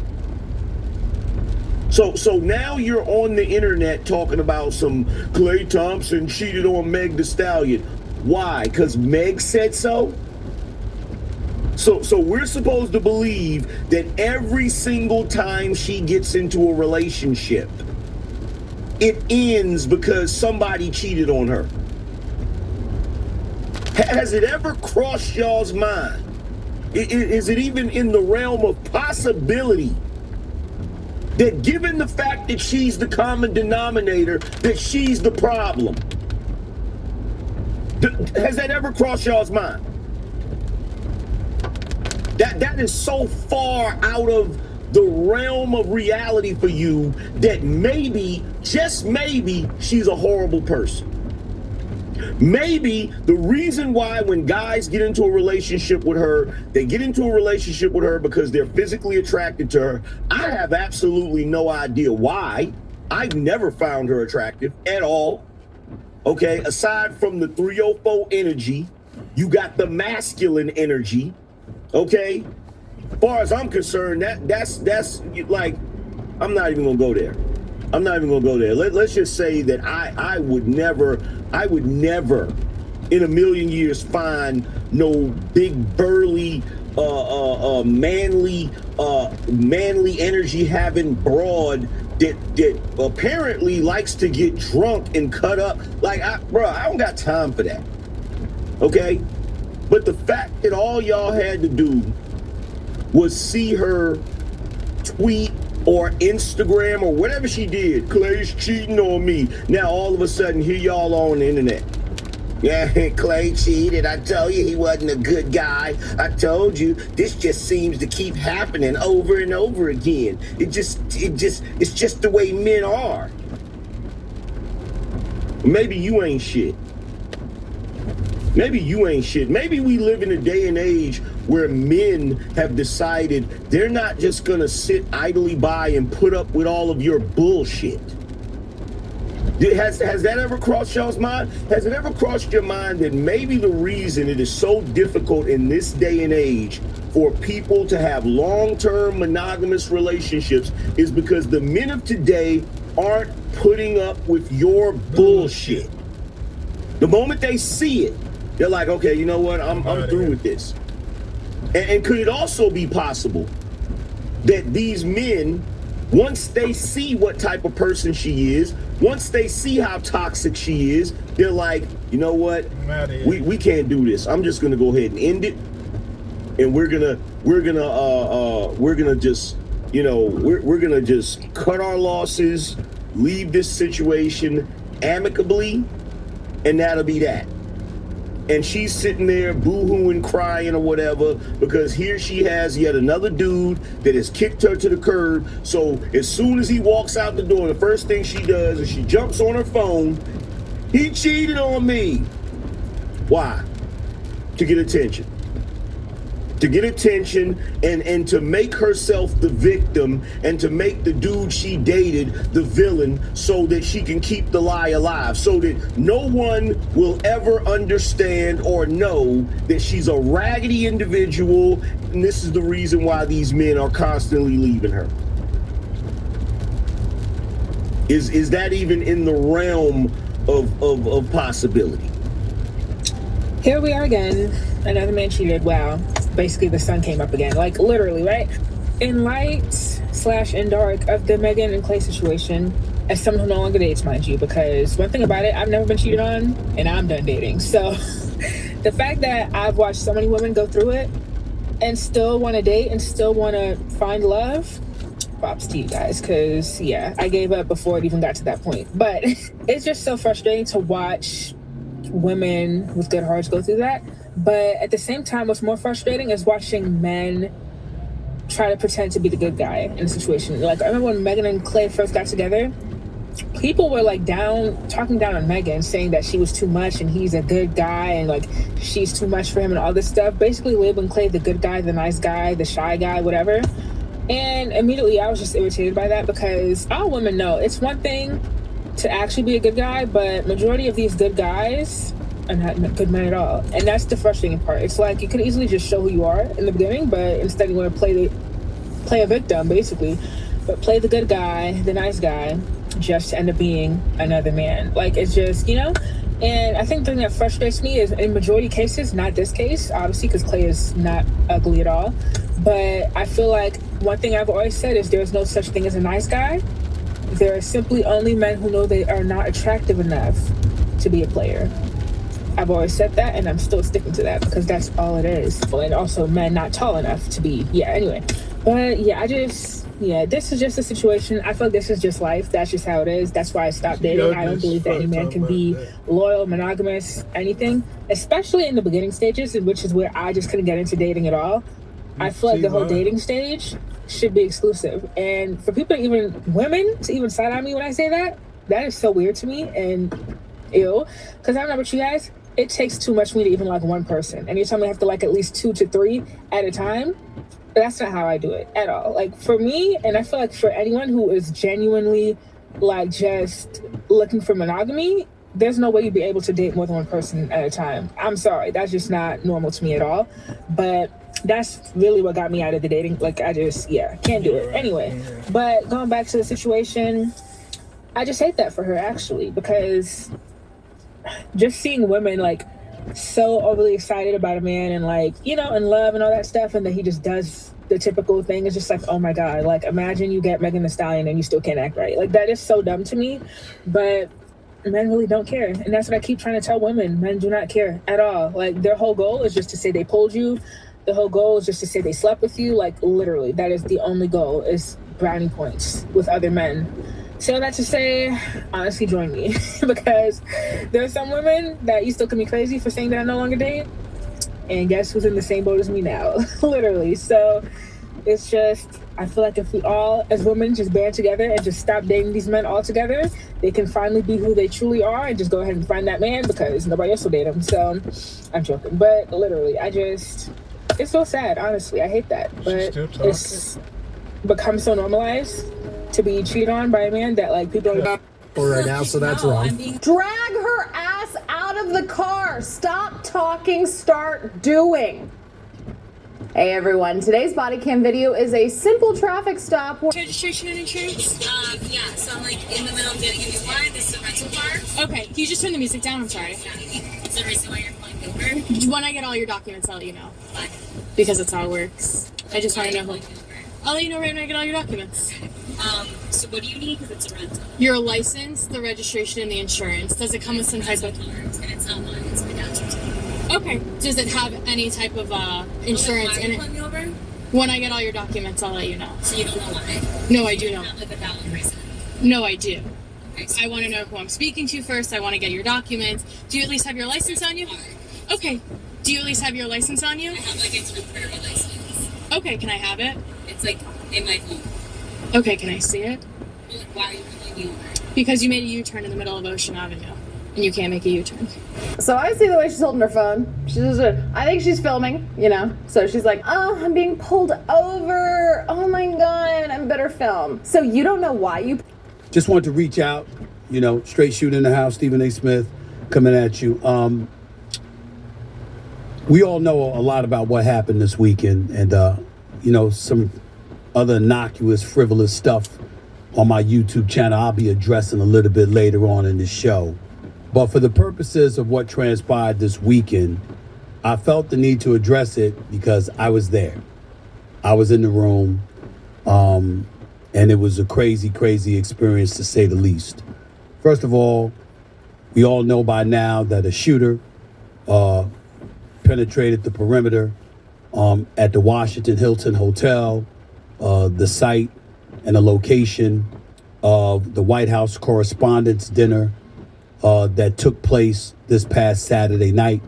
Speaker 12: So now you're on the internet talking about some Klay Thompson cheated on Meg Thee Stallion. Why? Because Meg said so? So we're supposed to believe that every single time she gets into a relationship, it ends because somebody cheated on her. Has it ever crossed y'all's mind? Is it even in the realm of possibility that given the fact that she's the common denominator, that she's the problem? Has that ever crossed y'all's mind? That is so far out of the realm of reality for you that maybe, just maybe, she's a horrible person. Maybe the reason why when guys get into a relationship with her, they get into a relationship with her because they're physically attracted to her. I have absolutely no idea why. I've never found her attractive at all. Okay, aside from the 304 energy, you got the masculine energy. Okay, as far as I'm concerned, that's like, I'm not even gonna go there. I'm not even gonna go there. Let's just say that I would never in a million years find no big burly manly energy having broad that apparently likes to get drunk and cut up. Like, I don't got time for that. Okay? But the fact that all y'all had to do was see her tweet or Instagram or whatever she did, Clay's cheating on me. Now all of a sudden, here y'all on the internet. Yeah, Clay cheated. I told you he wasn't a good guy. I told you. This just seems to keep happening over and over again. It's just the way men are. Maybe you ain't shit. Maybe you ain't shit. Maybe we live in a day and age where men have decided they're not just gonna sit idly by and put up with all of your bullshit. Has that ever crossed y'all's mind? Has it ever crossed your mind that maybe the reason it is so difficult in this day and age for people to have long-term monogamous relationships is because the men of today aren't putting up with your bullshit? The moment they see it, they're like, okay, you know what? I'm through with this. And could it also be possible that these men, once they see what type of person she is, once they see how toxic she is, they're like, you know what? We can't do this. I'm just gonna go ahead and end it, and we're gonna just, you know, we're gonna just cut our losses, leave this situation amicably, and that'll be that. And she's sitting there boo-hooing, crying or whatever, because here she has yet another dude that has kicked her to the curb. So as soon as he walks out the door, the first thing she does is she jumps on her phone. He cheated on me. Why? To get attention. To get attention and to make herself the victim and to make the dude she dated the villain so that she can keep the lie alive, so that no one will ever understand or know that she's a raggedy individual, and this is the reason why these men are constantly leaving her. Is that even in the realm of possibility?
Speaker 15: Here we are again. Another man cheated. Wow. Basically, the sun came up again. Like, literally, right? In light/in dark of the Megan and Clay situation, as someone who no longer dates, mind you, because one thing about it, I've never been cheated on, and I'm done dating. So, the fact that I've watched so many women go through it and still want to date and still want to find love, props to you guys, because, yeah, I gave up before it even got to that point. But it's just so frustrating to watch women with good hearts go through that. But at the same time, what's more frustrating is watching men try to pretend to be the good guy in a situation. Like, I remember when Megan and Clay first got together, people were like talking down on Megan, saying that she was too much and he's a good guy and like she's too much for him and all this stuff, basically labeling Clay the good guy, the nice guy, the shy guy, whatever. And immediately I was just irritated by that, because all women know it's one thing to actually be a good guy, but majority of these good guys are not good men at all. And that's the frustrating part. It's like you could easily just show who you are in the beginning, but instead you want to play a victim, basically. But play the good guy, the nice guy, just to end up being another man. Like, it's just, you know? And I think the thing that frustrates me is, in majority cases, not this case, obviously, because Clay is not ugly at all. But I feel like one thing I've always said is there's no such thing as a nice guy. There are simply only men who know they are not attractive enough to be a player. I've always said that, and I'm still sticking to that, because that's all it is. And also men not tall enough to be, anyway. But this is just a situation. I feel like this is just life. That's just how it is. That's why I stopped dating. I don't believe that any man can be loyal, monogamous, anything, especially in the beginning stages, which is where I just couldn't get into dating at all. I feel like the whole dating stage should be exclusive. And for people, women, to even side on me when I say that, that is so weird to me and ew. Because I don't know about you guys, it takes too much for me to even like one person. And you're telling me I have to like at least 2 to 3 at a time? That's not how I do it at all. Like, for me, and I feel like for anyone who is genuinely like just looking for monogamy, there's no way you'd be able to date more than one person at a time. I'm sorry, that's just not normal to me at all. But that's really what got me out of the dating. Like, I just, can't do it. Anyway, but going back to the situation, I just hate that for her, actually, because just seeing women like so overly excited about a man and like, you know, in love and all that stuff, and then he just does the typical thing, is just like, oh my God, like imagine you get Megan Thee Stallion and you still can't act right. Like, that is so dumb to me. But men really don't care, and that's what I keep trying to tell women. Men do not care at all. Like, their whole goal is just to say they pulled you, the whole goal is just to say they slept with you. Like, literally, that is the only goal, is brownie points with other men. So that to say, honestly, join me. Because there are some women that used to look at me crazy for saying that I no longer date. And guess who's in the same boat as me now? Literally. So it's just, I feel like if we all, as women, just band together and just stop dating these men altogether, they can finally be who they truly are and just go ahead and find that man, because nobody else will date them. So I'm joking. But literally, it's so sad, honestly. I hate that. But it's become so normalized to be cheated on by a man that, like, people are
Speaker 16: right now, so that's wrong.
Speaker 14: Drag her ass out of the car. Stop talking, start doing. Hey everyone, today's body cam video is a simple traffic stop.
Speaker 17: Registration and insurance? Yeah, so I'm like in the middle of getting a new car. This is a rental car. Okay, can you just turn the music down? I'm sorry. Is the reason why you're pulling over? When I get all your documents, I'll let you know. Because that's how it works. I just want to know who. I'll let you know right when I get all your documents. So what do you need? Because it's a rental. Your license, the registration, and the insurance. Does it come with some type of... And it's not mine, it's my dad's. Okay. Does it have any type of insurance in it? When I get all your documents, I'll let you know. So you don't know why? No, I do know. Not like a valid reason. No, I do. Okay, so I want to know who I'm speaking to first. I want to get your documents. Do you at least have your license on you? Okay. Do you at least have your license on you? I have like a temporary license. Okay, can I have it? It's like in my phone. Okay, can I see it? Why are you pulling me over? Because you made a U-turn in the middle of Ocean Avenue. And you can't make a U-turn.
Speaker 14: So I see the way she's holding her phone. I think she's filming, you know. So she's like, oh, I'm being pulled over. Oh my God, I better film. So you don't know why you...
Speaker 7: Just wanted to reach out, you know, straight shooting in the house, Stephen A. Smith coming at you. We all know a lot about what happened this weekend, and, you know, some other innocuous, frivolous stuff on my YouTube channel I'll be addressing a little bit later on in the show. But for the purposes of what transpired this weekend, I felt the need to address it because I was there. I was in the room, and it was a crazy, crazy experience to say the least. First of all, we all know by now that a shooter penetrated the perimeter at the Washington Hilton Hotel, the site and the location of the White House Correspondents' Dinner that took place this past Saturday night.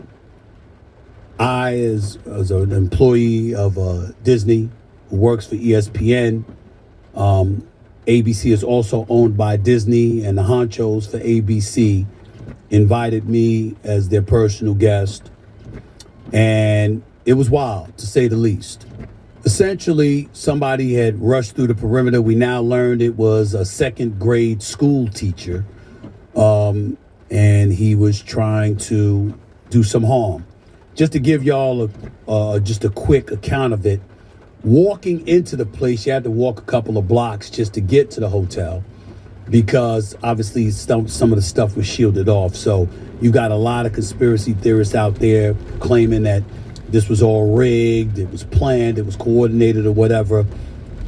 Speaker 7: I, as an employee of Disney, who works for ESPN, ABC is also owned by Disney, and the honchos for ABC invited me as their personal guest. And it was wild, to say the least. Essentially, somebody had rushed through the perimeter. We now learned it was a second grade school teacher. And he was trying to do some harm. Just to give y'all just a quick account of it, walking into the place, you had to walk a couple of blocks just to get to the hotel, because obviously some of the stuff was shielded off. So you got a lot of conspiracy theorists out there claiming that this was all rigged, it was planned, it was coordinated or whatever.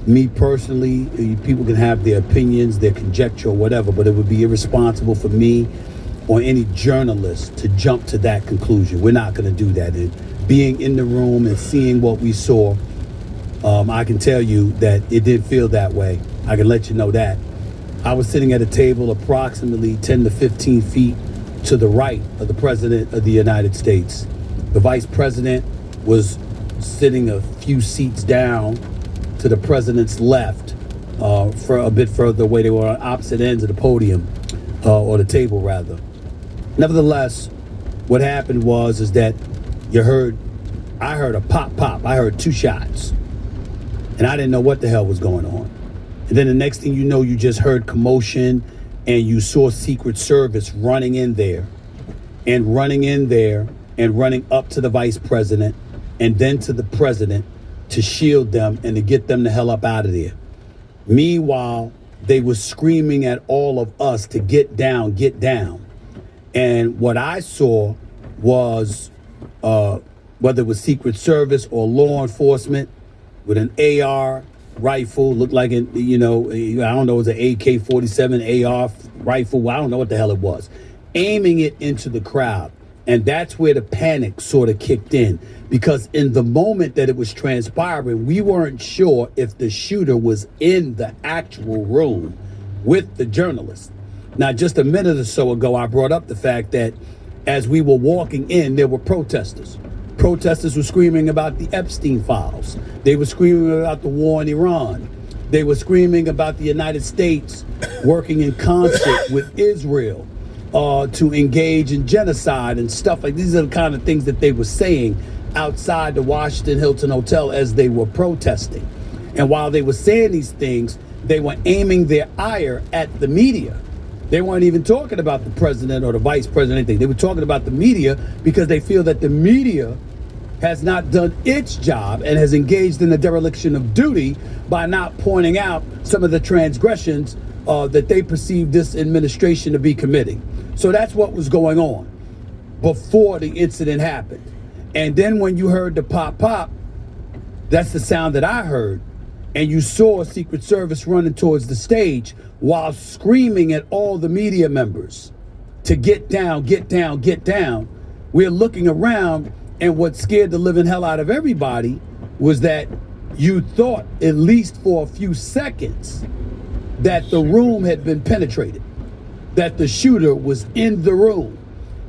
Speaker 7: Me personally, people can have their opinions, their conjecture or whatever, but it would be irresponsible for me or any journalist to jump to that conclusion. We're not going to do that. And being in the room and seeing what we saw, I can tell you that it didn't feel that way. I can let you know that. I was sitting at a table approximately 10 to 15 feet to the right of the President of the United States. The Vice President was sitting a few seats down to the President's left, for a bit further away. They were on opposite ends of the podium, or the table rather. Nevertheless, what happened is that I heard a pop. I heard two shots, and I didn't know what the hell was going on. And then the next thing you know, you just heard commotion, and you saw Secret Service running in there and running up to the Vice President and then to the President to shield them and to get them the hell up out of there. Meanwhile, they were screaming at all of us to get down. And what I saw was, whether it was Secret Service or law enforcement with an AR rifle, looked like I don't know, it was an AK-47 AR rifle. I don't know what the hell it was. Aiming it into the crowd.
Speaker 18: And that's where the panic sort of kicked in, because in the moment that it was transpiring, we weren't sure if the shooter was in the actual room with the journalist. Now, just a minute or so ago, I brought up the fact that as we were walking in, there were protesters. Protesters were screaming about the Epstein files. They were screaming about the war in Iran. They were screaming about the United States working in concert with Israel to engage in genocide and stuff like these are the kind of things that they were saying outside the Washington Hilton Hotel as they were protesting. And while they were saying these things, they were aiming their ire at the media. They weren't even talking about the president or the vice president or anything. They were talking about the media because they feel that the media has not done its job and has engaged in the dereliction of duty by not pointing out some of the transgressions that they perceive this administration to be committing. So that's what was going on before the incident happened. And then when you heard the pop, that's the sound that I heard. And you saw Secret Service running towards the stage while screaming at all the media members to get down, get down, get down. We're looking around, and what scared the living hell out of everybody was that you thought, at least for a few seconds, that the room had been penetrated, that the shooter was in the room,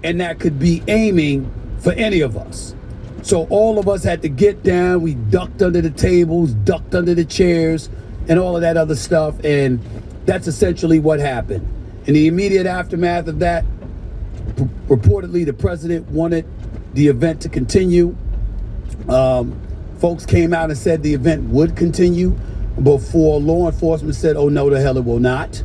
Speaker 18: and that could be aiming for any of us. So all of us had to get down. We ducked under the tables, ducked under the chairs, and all of that other stuff. And that's essentially what happened. In the immediate aftermath of that, reportedly the president wanted the event to continue. Folks came out and said the event would continue before law enforcement said, oh, no, the hell it will not.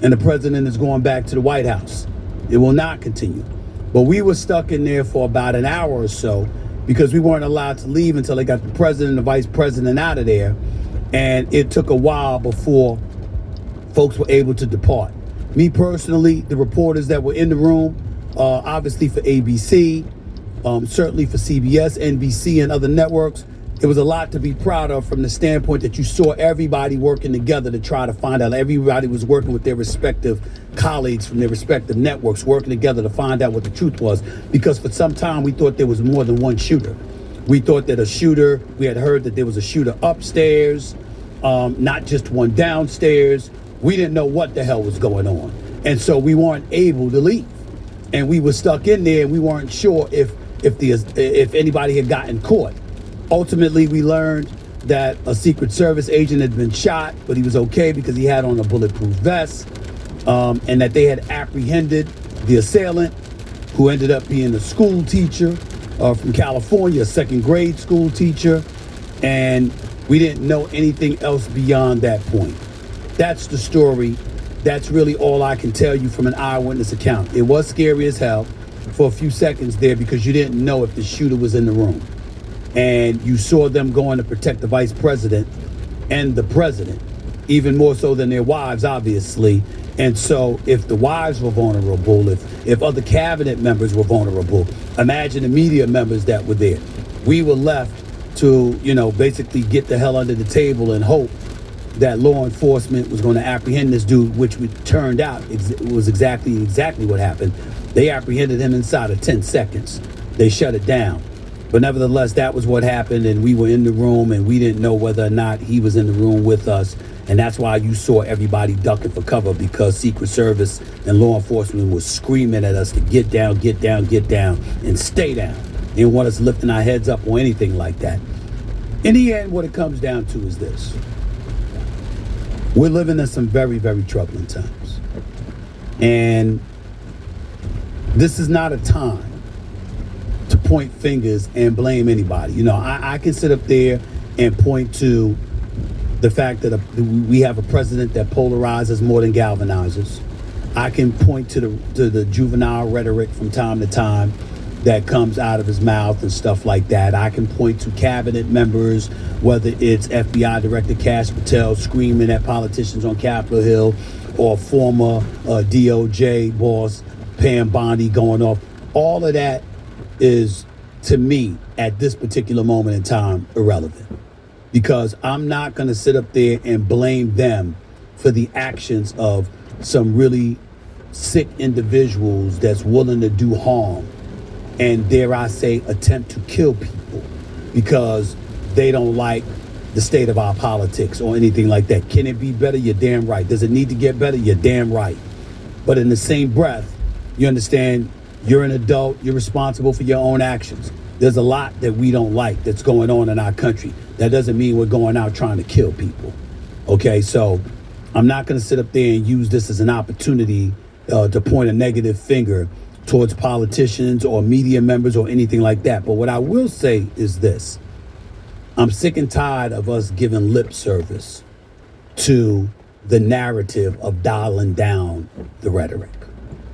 Speaker 18: And the president is going back to the White House. It will not continue. But we were stuck in there for about an hour or so because we weren't allowed to leave until they got the president and the vice president out of there. And it took a while before folks were able to depart. Me personally, the reporters that were in the room, obviously for ABC, certainly for CBS, NBC, and other networks, it was a lot to be proud of from the standpoint that you saw everybody working together to try to find out. Everybody was working with their respective colleagues from their respective networks, working together to find out what the truth was. Because for some time, we thought there was more than one shooter. We thought that we had heard that there was a shooter upstairs, not just one downstairs. We didn't know what the hell was going on. And so we weren't able to leave. And we were stuck in there, and we weren't sure if anybody had gotten caught. Ultimately, we learned that a Secret Service agent had been shot, but he was okay because he had on a bulletproof vest, and that they had apprehended the assailant, who ended up being a school teacher from California, a second grade school teacher, and we didn't know anything else beyond that point. That's the story. That's really all I can tell you from an eyewitness account. It was scary as hell for a few seconds there because you didn't know if the shooter was in the room. And you saw them going to protect the vice president and the president, even more so than their wives, obviously. And so if the wives were vulnerable, if other cabinet members were vulnerable, imagine the media members that were there. We were left to, basically get the hell under the table and hope that law enforcement was going to apprehend this dude, which turned out was exactly what happened. They apprehended him inside of 10 seconds. They shut it down. But nevertheless, that was what happened, and we were in the room, and we didn't know whether or not he was in the room with us. And that's why you saw everybody ducking for cover, because Secret Service and law enforcement was screaming at us to get down, get down, get down, and stay down. They didn't want us lifting our heads up or anything like that. In the end, what it comes down to is this. We're living in some very, very troubling times. And this is not a time to point fingers and blame anybody. I can sit up there and point to the fact that we have a president that polarizes more than galvanizes. I can point to the juvenile rhetoric from time to time that comes out of his mouth and stuff like that. I can point to cabinet members, whether it's FBI Director Kash Patel screaming at politicians on Capitol Hill, or former DOJ boss Pam Bondi going off. All of that is, to me, at this particular moment in time, irrelevant. Because I'm not going to sit up there and blame them for the actions of some really sick individuals that's willing to do harm and, dare I say, attempt to kill people because they don't like the state of our politics or anything like that. Can it be better? You're damn right. Does it need to get better? You're damn right. But in the same breath, you understand, you're an adult, you're responsible for your own actions. There's a lot that we don't like that's going on in our country. That doesn't mean we're going out trying to kill people. Okay, so I'm not going to sit up there and use this as an opportunity to point a negative finger towards politicians or media members or anything like that. But what I will say is this. I'm sick and tired of us giving lip service to the narrative of dialing down the rhetoric.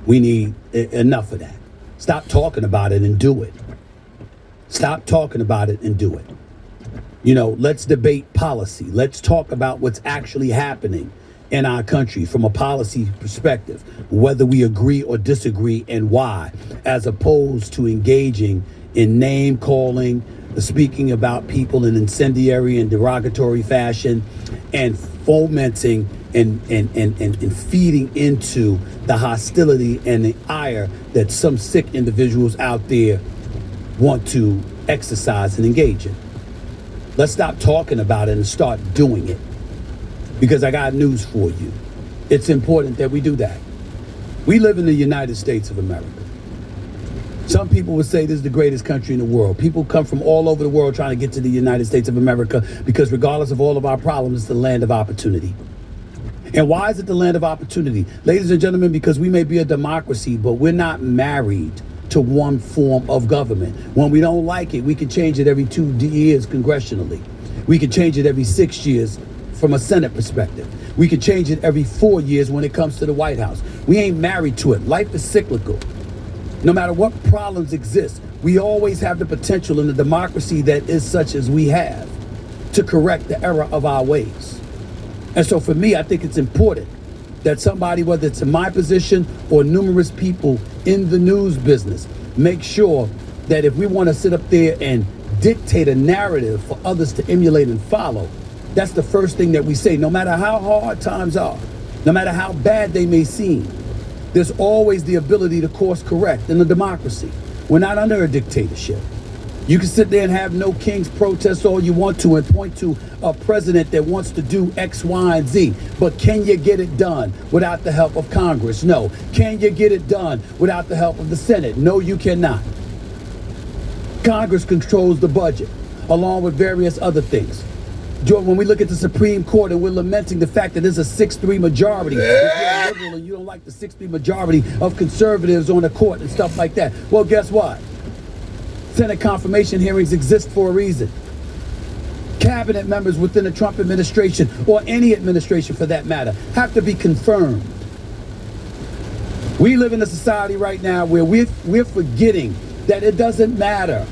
Speaker 18: We need enough of that. Stop talking about it and do it. Stop talking about it and do it. You know, let's debate policy. Let's talk about what's actually happening in our country from a policy perspective, whether we agree or disagree and why, as opposed to engaging in name calling, speaking about people in incendiary and derogatory fashion, and fomenting and feeding into the hostility and the ire that some sick individuals out there want to exercise and engage in. Let's stop talking about it and start doing it. Because I got news for you. It's important that we do that. We live in the United States of America. Some people would say this is the greatest country in the world. People come from all over the world trying to get to the United States of America because regardless of all of our problems, it's the land of opportunity. And why is it the land of opportunity? Ladies and gentlemen, because we may be a democracy, but we're not married to one form of government. When we don't like it, we can change it every 2 years congressionally. We can change it every 6 years from a Senate perspective. We can change it every 4 years when it comes to the White House. We ain't married to it. Life is cyclical. No matter what problems exist, we always have the potential in the democracy that is such as we have to correct the error of our ways. And so for me, I think it's important that somebody, whether it's in my position or numerous people in the news business, make sure that if we want to sit up there and dictate a narrative for others to emulate and follow, that's the first thing that we say. No matter how hard times are, no matter how bad they may seem, there's always the ability to course correct in a democracy. We're not under a dictatorship. You can sit there and have no kings protest all you want to and point to a president that wants to do X, Y, and Z. But can you get it done without the help of Congress? No. Can you get it done without the help of the Senate? No, you cannot. Congress controls the budget, along with various other things. Jordan, when we look at the Supreme Court and we're lamenting the fact that there's a 6-3 majority, if you're liberal and you don't like the 6-3 majority of conservatives on the court and stuff like that, well, guess what? Senate confirmation hearings exist for a reason. Cabinet members within the Trump administration, or any administration for that matter, have to be confirmed. We live in a society right now where we're forgetting that it doesn't matter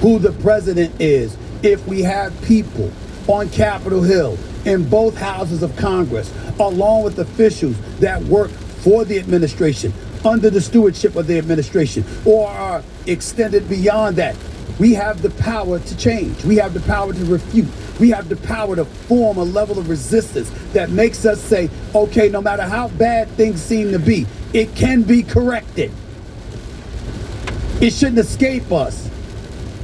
Speaker 18: who the president is if we have people on Capitol Hill in both houses of Congress, along with officials that work for the administration, under the stewardship of the administration, or are extended beyond that. We have the power to change. We have the power to refute. We have the power to form a level of resistance that makes us say, okay, no matter how bad things seem to be, it can be corrected. It shouldn't escape us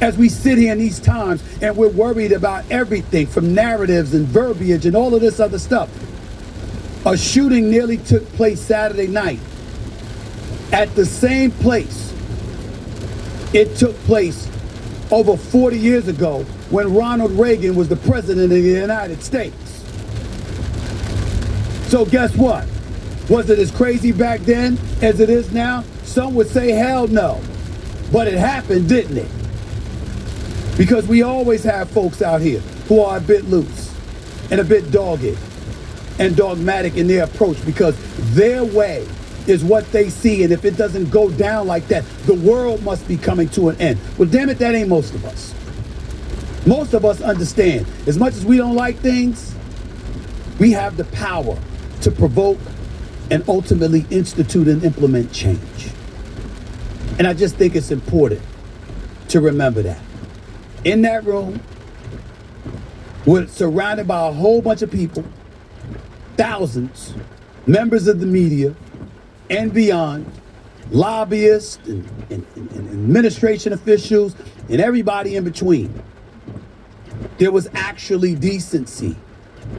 Speaker 18: as we sit here in these times and we're worried about everything from narratives and verbiage and all of this other stuff. A shooting nearly took place Saturday night at the same place it took place over 40 years ago when Ronald Reagan was the president of the United States. So guess what? Was it as crazy back then as it is now? Some would say hell no. But it happened, didn't it? Because we always have folks out here who are a bit loose and a bit dogged and dogmatic in their approach because their way is what they see, and if it doesn't go down like that, the world must be coming to an end. Well, damn it, that ain't most of us. Most of us understand, as much as we don't like things, we have the power to provoke and ultimately institute and implement change. And I just think it's important to remember that. In that room, we're surrounded by a whole bunch of people, thousands, members of the media, and beyond, lobbyists and administration officials and everybody in between. There was actually decency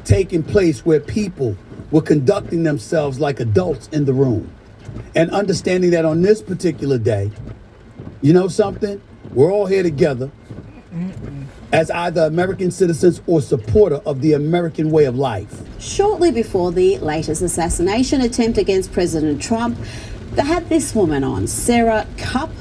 Speaker 18: taking place where people were conducting themselves like adults in the room. And understanding that on this particular day, you know something? We're all here together as either American citizens or supporter of the American way of life.
Speaker 19: Shortly before the latest assassination attempt against President Trump, they had this woman on, Sarah Cupp,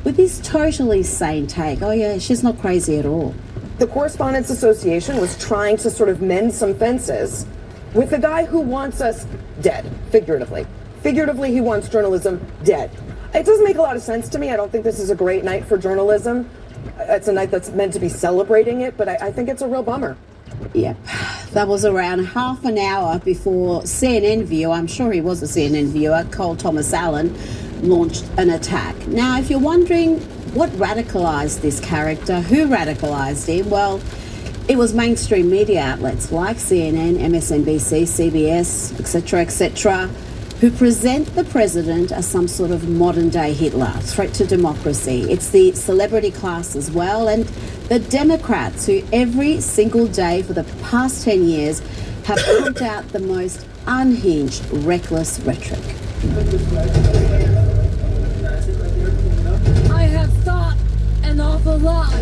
Speaker 19: with this totally sane take. Oh yeah, she's not crazy at all.
Speaker 20: The Correspondents Association was trying to sort of mend some fences with the guy who wants us dead, figuratively. Figuratively, he wants journalism dead. It doesn't make a lot of sense to me. I don't think this is a great night for journalism. It's a night that's meant to be celebrating it, but I think it's a real bummer.
Speaker 19: Yep, that was around half an hour before CNN viewer, I'm sure he was a CNN viewer, Cole Thomas Allen, launched an attack. Now, if you're wondering what radicalized this character, who radicalized him, well, it was mainstream media outlets like CNN, MSNBC, CBS, etc., who present the president as some sort of modern-day Hitler, threat to democracy. It's the celebrity class as well, and the Democrats who every single day for the past 10 years have pumped out the most unhinged, reckless rhetoric.
Speaker 21: I have thought an awful lot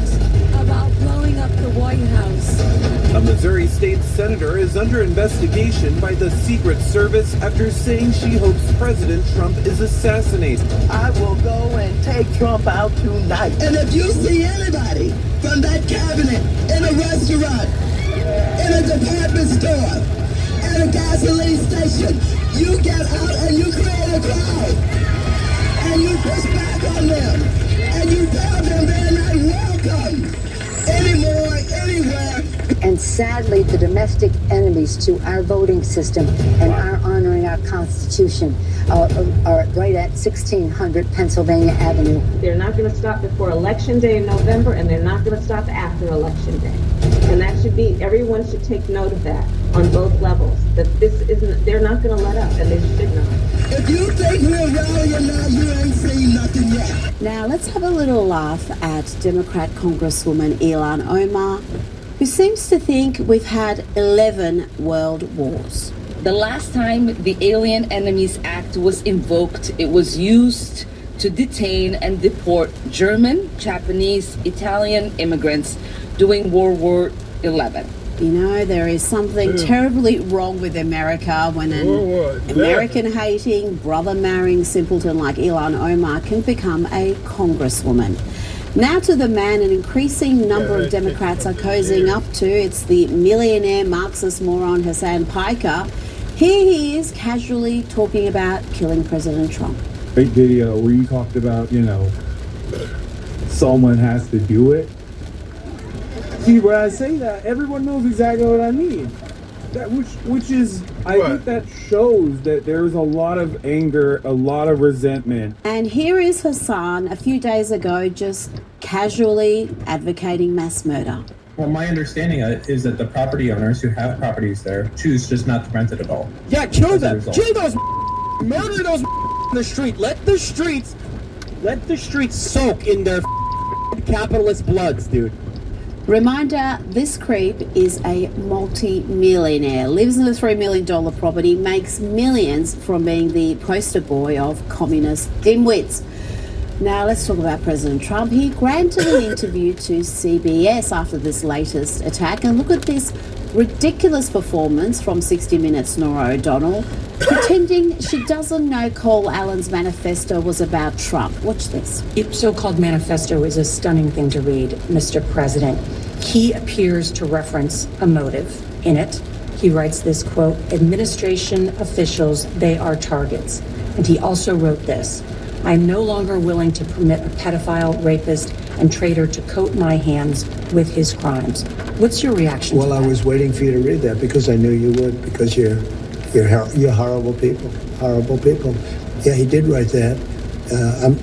Speaker 21: about blowing up the White House.
Speaker 22: A Missouri state senator is under investigation by the Secret Service after saying she hopes President Trump is assassinated.
Speaker 23: I will go and take Trump out tonight. And if you see anybody from that cabinet in a restaurant, in a department store, at a gasoline station, you get out and you create a crowd. And you push back on them. And you tell them they're not welcome anymore, anywhere.
Speaker 24: And sadly, the domestic enemies to our voting system and our honoring our Constitution are right at 1600 Pennsylvania Avenue.
Speaker 10: They're not going to stop before Election Day in November, and they're not going to stop after Election Day. And that should be, everyone should take note of that on both levels, that this isn't, they're not going to let up, and they should not.
Speaker 23: If you think we're rallying now, you ain't seen nothing yet.
Speaker 19: Now, let's have a little laugh at Democrat Congresswoman Ilhan Omar, who seems to think we've had 11 world wars.
Speaker 25: The last time the Alien Enemies Act was invoked, it was used to detain and deport German, Japanese, Italian immigrants during World War XI.
Speaker 19: You know, there is something terribly wrong with America when an American-hating, brother-marrying simpleton like Ilhan Omar can become a congresswoman. Now to the man an increasing number of Democrats are cozying up to. It's the millionaire Marxist moron Hassan Piker. Here he is casually talking about killing President Trump.
Speaker 26: Great video where you talked about, someone has to do it. See, when I say that, everyone knows exactly what I mean. That which is, I think that shows that there's a lot of anger, a lot of resentment.
Speaker 19: And here is Hassan a few days ago just casually advocating mass murder.
Speaker 27: Well, my understanding is that the property owners who have properties there choose just not to rent it at all.
Speaker 16: Yeah, kill them. Kill those murder those in the street. Let the streets soak in their capitalist bloods, dude.
Speaker 19: Reminder, this creep is a multi-millionaire, lives in a $3 million property, makes millions from being the poster boy of communist dimwits. Now let's talk about President Trump. He granted an interview to CBS after this latest attack, and look at this ridiculous performance from 60 Minutes' Norah O'Donnell, pretending she doesn't know Cole Allen's manifesto was about Trump. Watch this.
Speaker 28: The so-called manifesto is a stunning thing to read, Mr. President. He appears to reference a motive in it. He writes this, quote, administration officials, they are targets. And he also wrote this, I am no longer willing to permit a pedophile, rapist, and traitor to coat my hands with his crimes. What's your reaction to that?
Speaker 7: Well, I was waiting for you to read that because I knew you would, because you're horrible people. Horrible people. Yeah, he did write that.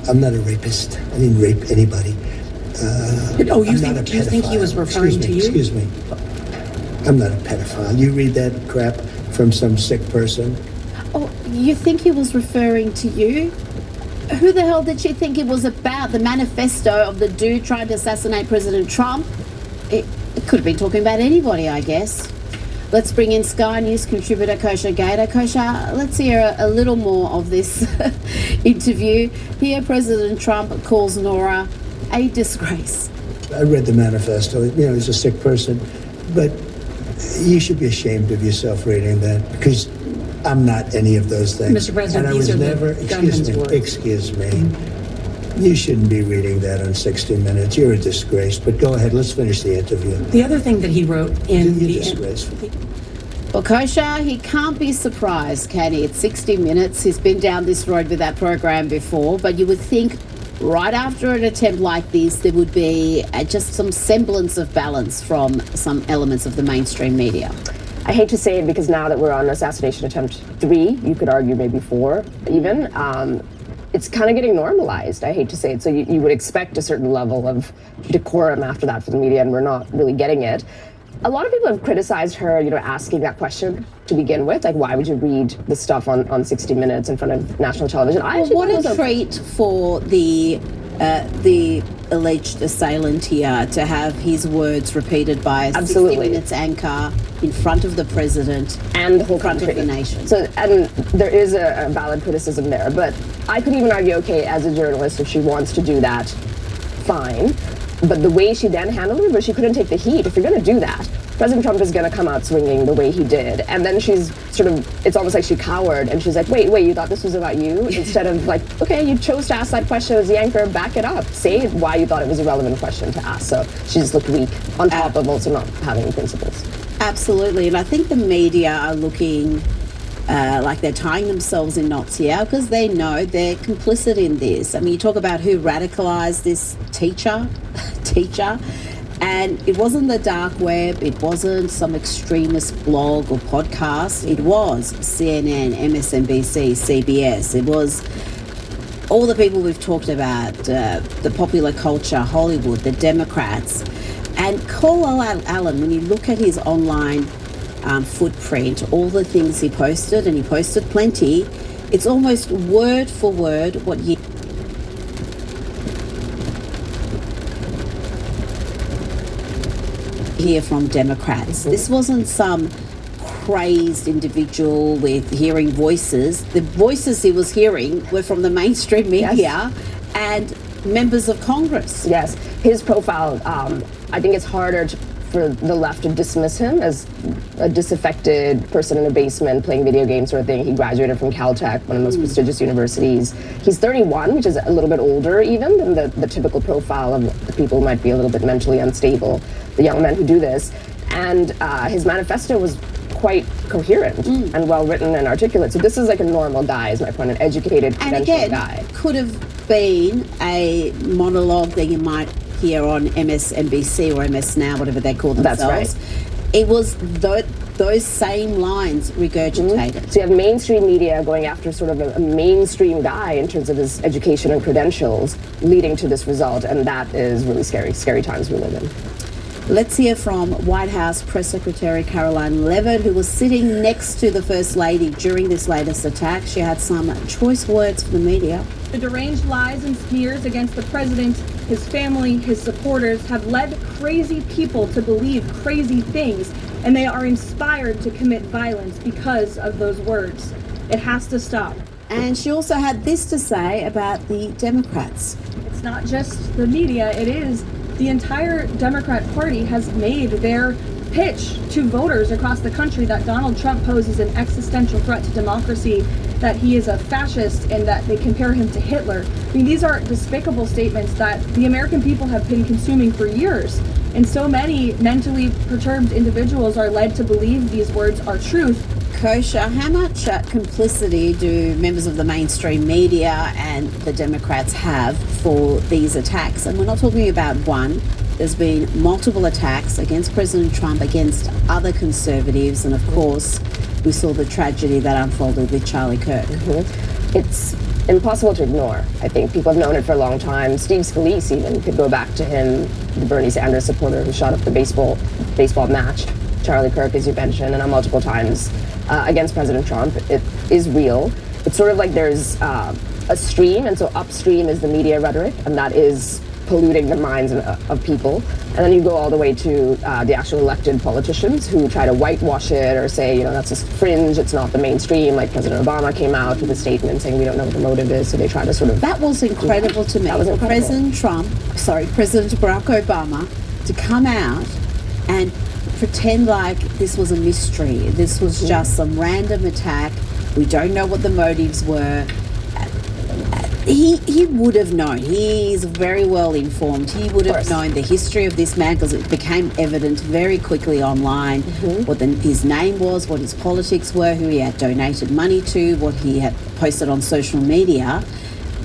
Speaker 7: I'm not a rapist. I didn't rape anybody.
Speaker 28: Do you think he was referring to you?
Speaker 7: Excuse me. I'm not a pedophile. You read that crap from some sick person.
Speaker 19: Oh, you think he was referring to you? who the hell did she think it was about? The manifesto of the dude trying to assassinate President Trump? It could have been talking about anybody, I guess. Let's bring in Sky News contributor Kosha Gator. Kosha, let's hear a little more of this interview. Here, President Trump calls Nora a disgrace.
Speaker 7: I read the manifesto. He's a sick person, but you should be ashamed of yourself reading that, because I'm not any of those things.
Speaker 28: Mr. President,
Speaker 7: and I
Speaker 28: these
Speaker 7: was
Speaker 28: are the
Speaker 7: never.
Speaker 28: gunman's words.
Speaker 7: Excuse me. You shouldn't be reading that on 60 Minutes. You're a disgrace. But go ahead. Let's finish the interview.
Speaker 28: The other thing that he wrote in
Speaker 7: You're
Speaker 28: the
Speaker 7: disgraceful.
Speaker 19: Well, Kosha, he can't be surprised, can he? It's 60 Minutes. He's been down this road with that program before, but you would think right after an attempt like this, there would be just some semblance of balance from some elements of the mainstream media.
Speaker 1: I hate to say it, because now that we're on assassination attempt 3, you could argue maybe 4 even, it's kind of getting normalized. I hate to say it. So you would expect a certain level of decorum after that for the media, and we're not really getting it. A lot of people have criticized her, asking that question to begin with. Like, why would you read the stuff on 60 Minutes in front of national television?
Speaker 19: What a treat for the alleged assailant here to have his words repeated by a 60 Minutes anchor in front of the president
Speaker 1: and the whole
Speaker 19: in front
Speaker 1: country.
Speaker 19: of the nation.
Speaker 1: So, and there is a valid criticism there, but I could even argue, okay, as a journalist, if she wants to do that, fine. But the way she then handled it, was she couldn't take the heat. If you're going to do that, President Trump is going to come out swinging the way he did. And then she's it's almost like she cowered, and she's like, wait, you thought this was about you? Instead of like, okay, you chose to ask that question as the anchor, back it up. Say why you thought it was a relevant question to ask. So she just looked weak, on top of also not having any principles.
Speaker 19: Absolutely. And I think the media are looking like they're tying themselves in knots here, because they know they're complicit in this. I mean, you talk about who radicalized this teacher, and it wasn't the dark web, it wasn't some extremist blog or podcast, it was CNN, MSNBC, CBS, it was all the people we've talked about, the popular culture, Hollywood, the Democrats. And Cole Allen, when you look at his online footprint, all the things he posted, and he posted plenty, it's almost word for word what you hear from Democrats. This wasn't some crazed individual with hearing voices. The voices he was hearing were from the mainstream media and members of Congress.
Speaker 1: Yes, his profile, I think it's harder for the left to dismiss him as a disaffected person in a basement playing video games sort of thing. He graduated from Caltech, one of the most prestigious universities. He's 31, which is a little bit older even than the typical profile of the people who might be a little bit mentally unstable, the young men who do this. And his manifesto was quite coherent and well written and articulate. So this is like a normal guy, is my point, an educated, credentialed guy.
Speaker 19: Could have been a monologue that you might hear on MSNBC or MS Now, whatever they call themselves.
Speaker 1: That's right.
Speaker 19: It was those same lines regurgitated.
Speaker 1: So you have mainstream media going after sort of a mainstream guy in terms of his education and credentials, leading to this result, and that is really scary times we live in.
Speaker 19: Let's hear from White House Press Secretary Caroline Leavitt, who was sitting next to the First Lady during this latest attack. She had some choice words for the media.
Speaker 2: The deranged lies and smears against the president, his family, his supporters have led crazy people to believe crazy things, and they are inspired to commit violence because of those words. It has to stop.
Speaker 19: And she also had this to say about the Democrats.
Speaker 2: It's not just the media, it is the entire Democrat Party has made their pitch to voters across the country that Donald Trump poses an existential threat to democracy, that he is a fascist, and that they compare him to Hitler. I mean, these are despicable statements that the American people have been consuming for years. And so many mentally perturbed individuals are led to believe these words are truth.
Speaker 19: Kosha, how much complicity do members of the mainstream media and the Democrats have for these attacks? And we're not talking about one. There's been multiple attacks against President Trump, against other conservatives, and of course, we saw the tragedy that unfolded with Charlie Kirk.
Speaker 1: It's impossible to ignore. I think people have known it for a long time. Steve Scalise even could go back to him, the Bernie Sanders supporter who shot up the baseball match. Charlie Kirk, as you mentioned, and multiple times against President Trump. It is real. It's sort of like there's a a stream, and so upstream is the media rhetoric, and that is polluting the minds of people. And then you go all the way to the actual elected politicians who try to whitewash it or say, you know, that's just fringe, it's not the mainstream. Like President Obama came out with a statement saying we don't know what the motive is, so they try to sort of...
Speaker 19: That was incredible to me.
Speaker 1: That was incredible.
Speaker 19: President Barack Obama to come out and pretend like this was a mystery. This was just some random attack. We don't know what the motives were. He would have known. He's very well informed. He would have known the history of this man because it became evident very quickly online what his name was, what his politics were, who he had donated money to, what he had posted on social media,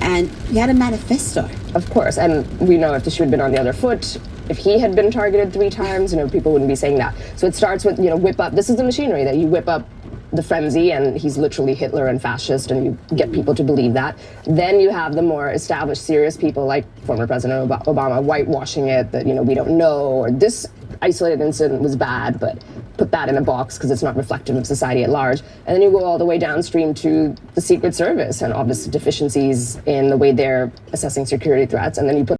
Speaker 19: and he had a manifesto.
Speaker 1: Of course, and we know if the shoe had been on the other foot, if he had been targeted 3 times, you know, people wouldn't be saying that. So it starts with, you know, whip up. This is the machinery that you whip up the frenzy, and he's literally Hitler and fascist, and you get people to believe that. Then you have the more established, serious people like former President Obama whitewashing it, that, you know, we don't know, or this isolated incident was bad, but put that in a box because it's not reflective of society at large. And then you go all the way downstream to the Secret Service and obvious deficiencies in the way they're assessing security threats, and then you put